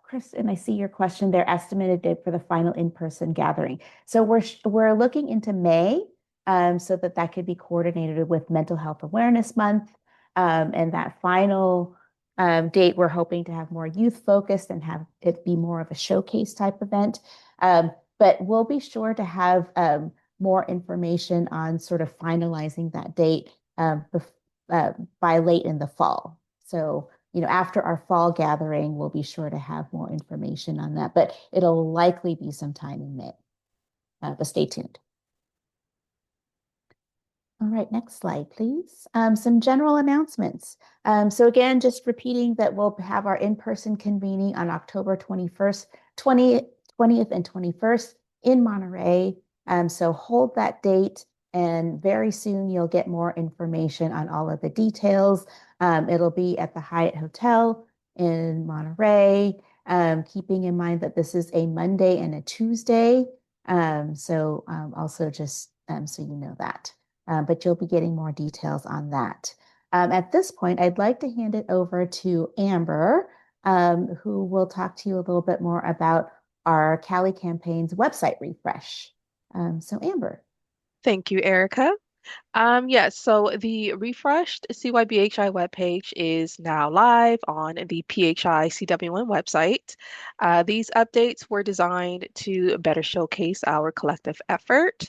Chris, and I see your question there, estimated date for the final in-person gathering. So we're looking into May. So that could be coordinated with Mental Health Awareness Month. And that final date, we're hoping to have more youth focused and have it be more of a showcase type event. But we'll be sure to have more information on sort of finalizing that date by late in the fall. So, after our fall gathering, we'll be sure to have more information on that, but it'll likely be sometime in May. But stay tuned. All right, next slide, please. Some general announcements. So again, just repeating that we'll have our in-person convening on October 20th and 21st in Monterey. So hold that date, and very soon you'll get more information on all of the details. It'll be at the Hyatt Hotel in Monterey. keeping in mind that this is a Monday and a Tuesday. So also just so you know that. But you'll be getting more details on that. At this point, I'd like to hand it over to Amber, who will talk to you a little bit more about our Cali Campaign's website refresh. So Amber. Thank you, Erica. Yes, so the refreshed CYBHI webpage is now live on the PHI CW1 website. These updates were designed to better showcase our collective effort.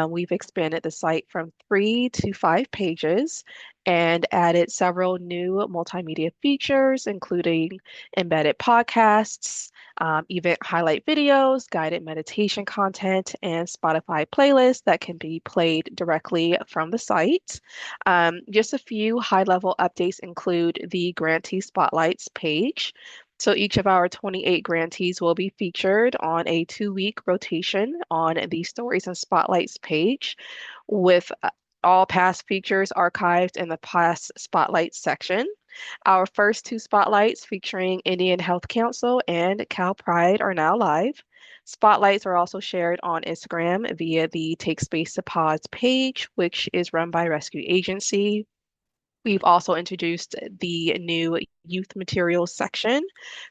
We've expanded the site from 3 to 5 pages and added several new multimedia features, including embedded podcasts, event highlight videos, guided meditation content, and Spotify playlists that can be played directly from the site. Just a few high-level updates include the Grantee Spotlights page. So each of our 28 grantees will be featured on a 2-week rotation on the Stories and Spotlights page, with all past features archived in the past Spotlights section. Our first 2 spotlights featuring Indian Health Council and Cal Pride are now live. Spotlights are also shared on Instagram via the Take Space to Pause page, which is run by Rescue Agency. We've also introduced the new youth materials section,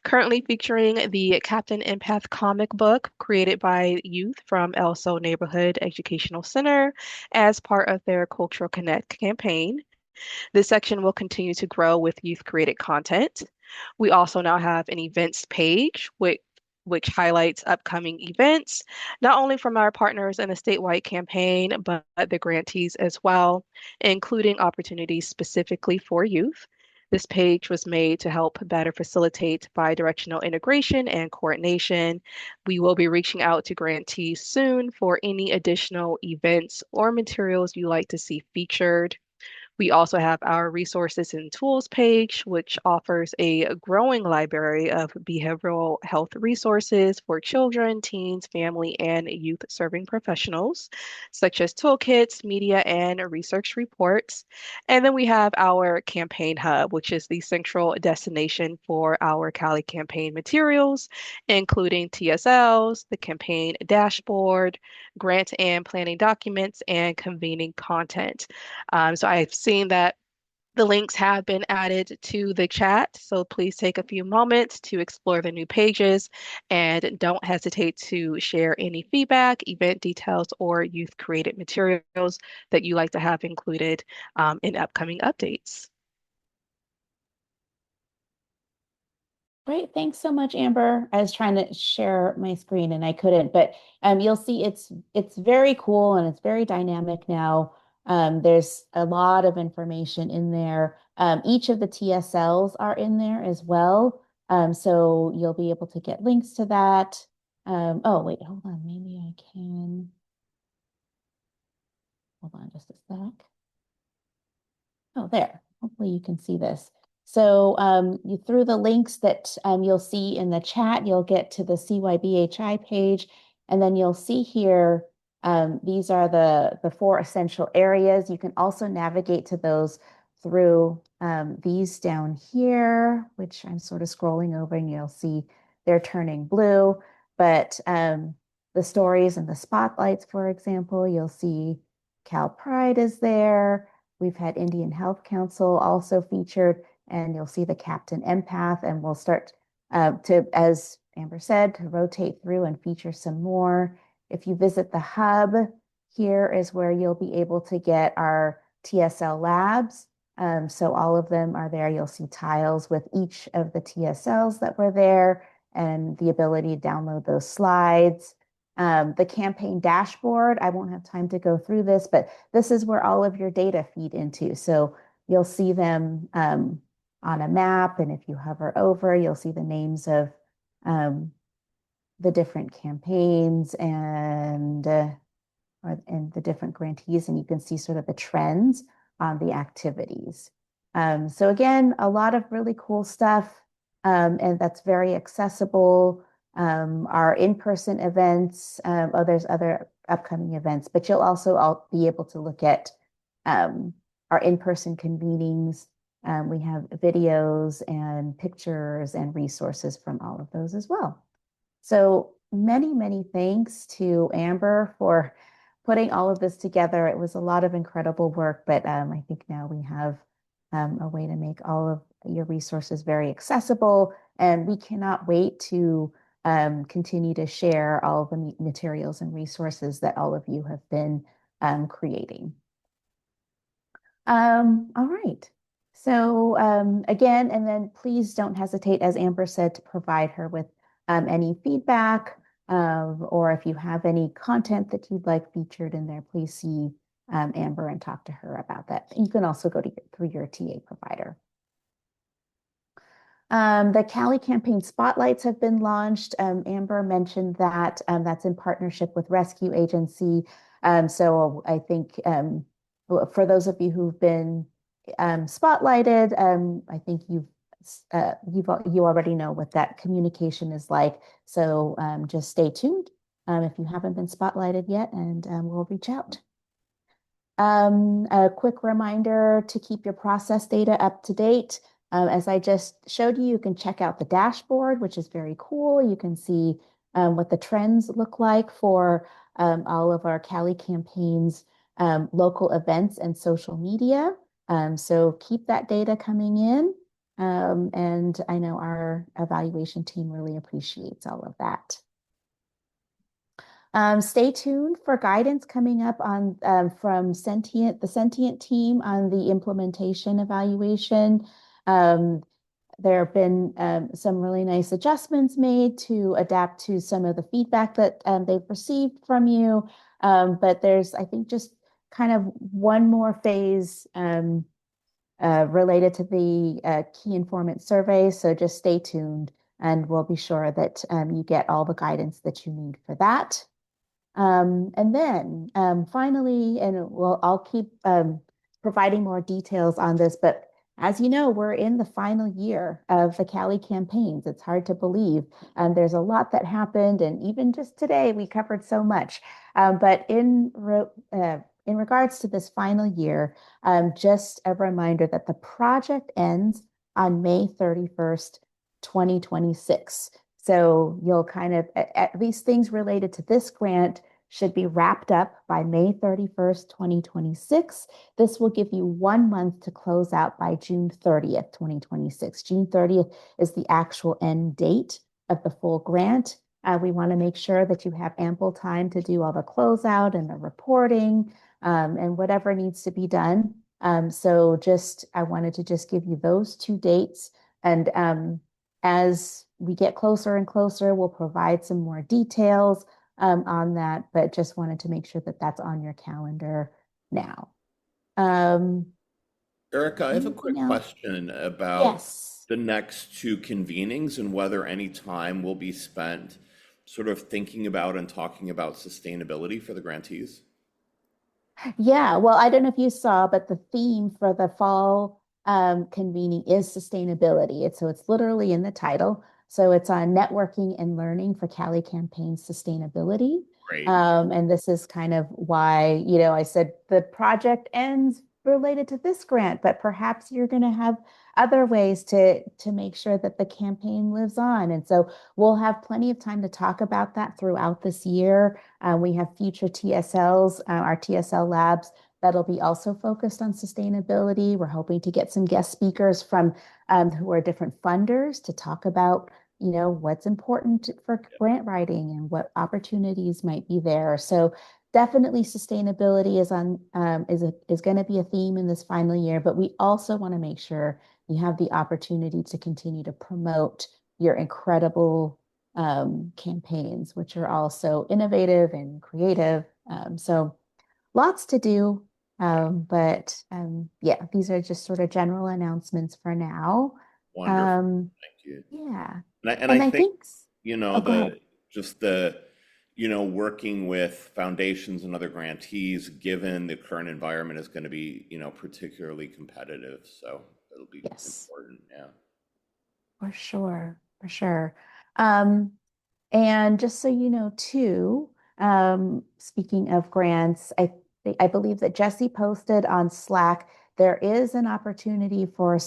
currently featuring the Captain Empath comic book created by youth from Elso Neighborhood Educational Center as part of their Cultural Connect campaign. This section will continue to grow with youth created content. We also now have an events page, which highlights upcoming events, not only from our partners in the statewide campaign, but the grantees as well, including opportunities specifically for youth. This page was made to help better facilitate bi-directional integration and coordination. We will be reaching out to grantees soon for any additional events or materials you'd like to see featured. We also have our resources and tools page, which offers a growing library of behavioral health resources for children, teens, family, and youth serving professionals, such as toolkits, media, and research reports. And then we have our campaign hub, which is the central destination for our Cali campaign materials, including TSLs, the campaign dashboard, grant and planning documents, and convening content. So I've seen that the links have been added to the chat, so please take a few moments to explore the new pages and don't hesitate to share any feedback, event details, or youth created materials that you like to have included in upcoming updates. Great, thanks so much, Amber. I was trying to share my screen and I couldn't, but you'll see it's very cool and it's very dynamic now. There's a lot of information in there. Each of the TSLs are in there as well. So you'll be able to get links to that. Oh, wait, hold on. Maybe I can. Hold on just a sec. Oh, there. Hopefully you can see this. So through the links that you'll see in the chat, you'll get to the CYBHI page, and then you'll see here, these are the 4 essential areas. You can also navigate to those through these down here, which I'm sort of scrolling over and you'll see they're turning blue. But the stories and the spotlights, for example, you'll see Cal Pride is there. We've had Indian Health Council also featured, and you'll see the Captain Empath, and we'll start to, as Amber said, to rotate through and feature some more. If you visit the hub, here is where you'll be able to get our TSL labs. So all of them are there. You'll see tiles with each of the TSLs that were there and the ability to download those slides. The campaign dashboard, I won't have time to go through this, but this is where all of your data feed into. So you'll see them on a map, and if you hover over, you'll see the names of the different campaigns and the different grantees, and you can see sort of the trends on the activities. So again, a lot of really cool stuff, and that's very accessible. Our in-person events, there's other upcoming events, but you'll also be able to look at our in-person convenings we have videos and pictures and resources from all of those as well. So many, many thanks to Amber for putting all of this together. It was a lot of incredible work, but I think now we have a way to make all of your resources very accessible, and we cannot wait to continue to share all of the materials and resources that all of you have been creating. All right. So again, and then please don't hesitate, as Amber said, to provide her with any feedback, or if you have any content that you'd like featured in there, please see Amber and talk to her about that. You can also go through your TA provider. The Cali campaign spotlights have been launched. Amber mentioned that that's in partnership with Rescue Agency. So I think for those of you who've been spotlighted, I think you already know what that communication is like. So just stay tuned if you haven't been spotlighted yet, and we'll reach out. A quick reminder to keep your process data up to date. As I just showed you, you can check out the dashboard, which is very cool. You can see what the trends look like for all of our Cali campaigns, local events, and social media. So keep that data coming in. And I know our evaluation team really appreciates all of that. Stay tuned for guidance coming up on from the Sentient team on the implementation evaluation. There have been some really nice adjustments made to adapt to some of the feedback that they've received from you. But there's, I think, just kind of one more phase related to the key informant survey. So just stay tuned, and we'll be sure that you get all the guidance that you need for that. And then finally, and I'll keep providing more details on this, but as you know, we're in the final year of the Cali campaigns. It's hard to believe. There's a lot that happened, and even just today, we covered so much. But in regards to this final year, just a reminder that the project ends on May 31st, 2026. So you'll kind of, at least things related to this grant should be wrapped up by May 31st, 2026. This will give you 1 month to close out by June 30th, 2026. June 30th is the actual end date of the full grant. We want to make sure that you have ample time to do all the closeout and the reporting and whatever needs to be done. So I wanted to just give you those 2 dates. And as we get closer and closer, we'll provide some more details on that, but just wanted to make sure that that's on your calendar now. Erica, I have a quick question about the next 2 convenings and whether any time will be spent sort of thinking about and talking about sustainability for the grantees. Yeah, well, I don't know if you saw, but the theme for the fall convening is sustainability. So it's literally in the title. So it's on networking and learning for Cali campaign sustainability. Great. And this is kind of why, I said the project ends related to this grant, but perhaps you're going to have other ways to make sure that the campaign lives on. And so we'll have plenty of time to talk about that throughout this year. We have future TSLs, our TSL labs, that'll be also focused on sustainability. We're hoping to get some guest speakers from who are different funders to talk about, what's important for grant writing and what opportunities might be there. So definitely sustainability is going to be a theme in this final year, but we also want to make sure you have the opportunity to continue to promote your incredible campaigns, which are also innovative and creative. So lots to do. But yeah, these are just sort of general announcements for now. Wonderful. Thank you. Yeah. And I think, go ahead. working with foundations and other grantees, given the current environment, is going to be, particularly competitive. So it'll be important. Yeah. For sure. For sure. And just so you know, too, speaking of grants, I believe that Jesse posted on Slack there is an opportunity for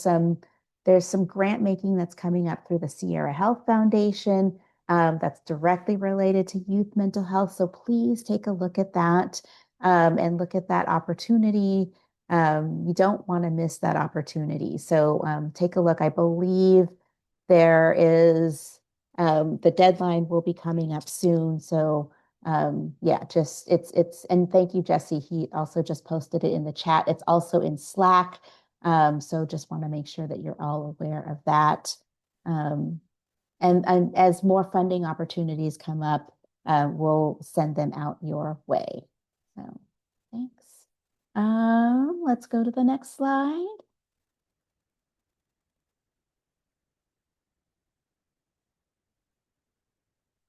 there's some grant making that's coming up through the Sierra Health Foundation that's directly related to youth mental health. So please take a look at that and look at that opportunity. You don't want to miss that opportunity. So take a look. I believe there is the deadline will be coming up soon. So yeah, just and thank you, Jesse. He also just posted it in the chat. It's also in Slack. So just want to make sure that you're all aware of that. And as more funding opportunities come up, we'll send them out your way. So thanks. Let's go to the next slide.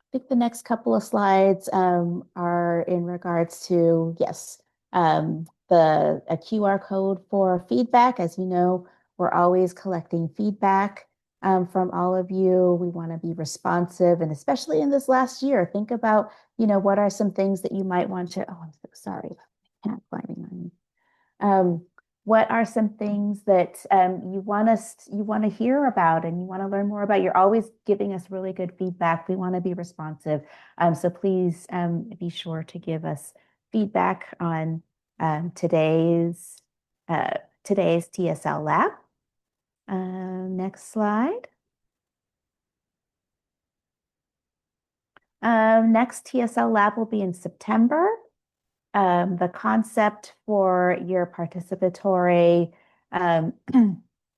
I think the next couple of slides are in regards to, yes, a QR code for feedback. As you know, we're always collecting feedback from all of you. We want to be responsive, and especially in this last year, think about, what are some things that you might want to, oh, I'm so sorry, cat climbing on me. What are some things that you want to hear about and you want to learn more about? You're always giving us really good feedback. We want to be responsive. So please be sure to give us feedback on today's TSL lab. Next slide. Next TSL lab will be in September. The concept for your participatory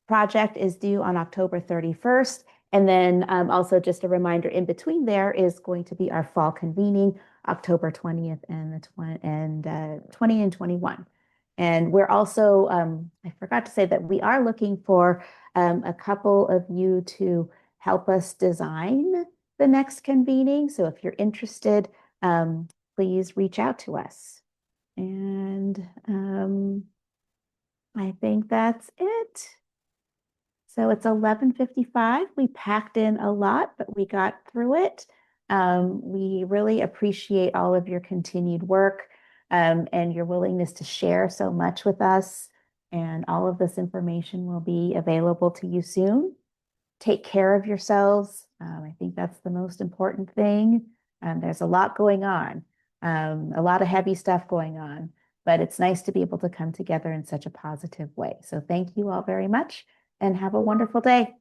project is due on October 31st. And then also just a reminder, in between there is going to be our fall convening, October 20th and 20 and 21. And we're also, I forgot to say that we are looking for a couple of you to help us design the next convening. So if you're interested, please reach out to us. And I think that's it. So it's 11:55. We packed in a lot, but we got through it. We really appreciate all of your continued work and your willingness to share so much with us. And all of this information will be available to you soon. Take care of yourselves. I think that's the most important thing. There's a lot going on. A lot of heavy stuff going on, but it's nice to be able to come together in such a positive way. So thank you all very much and have a wonderful day.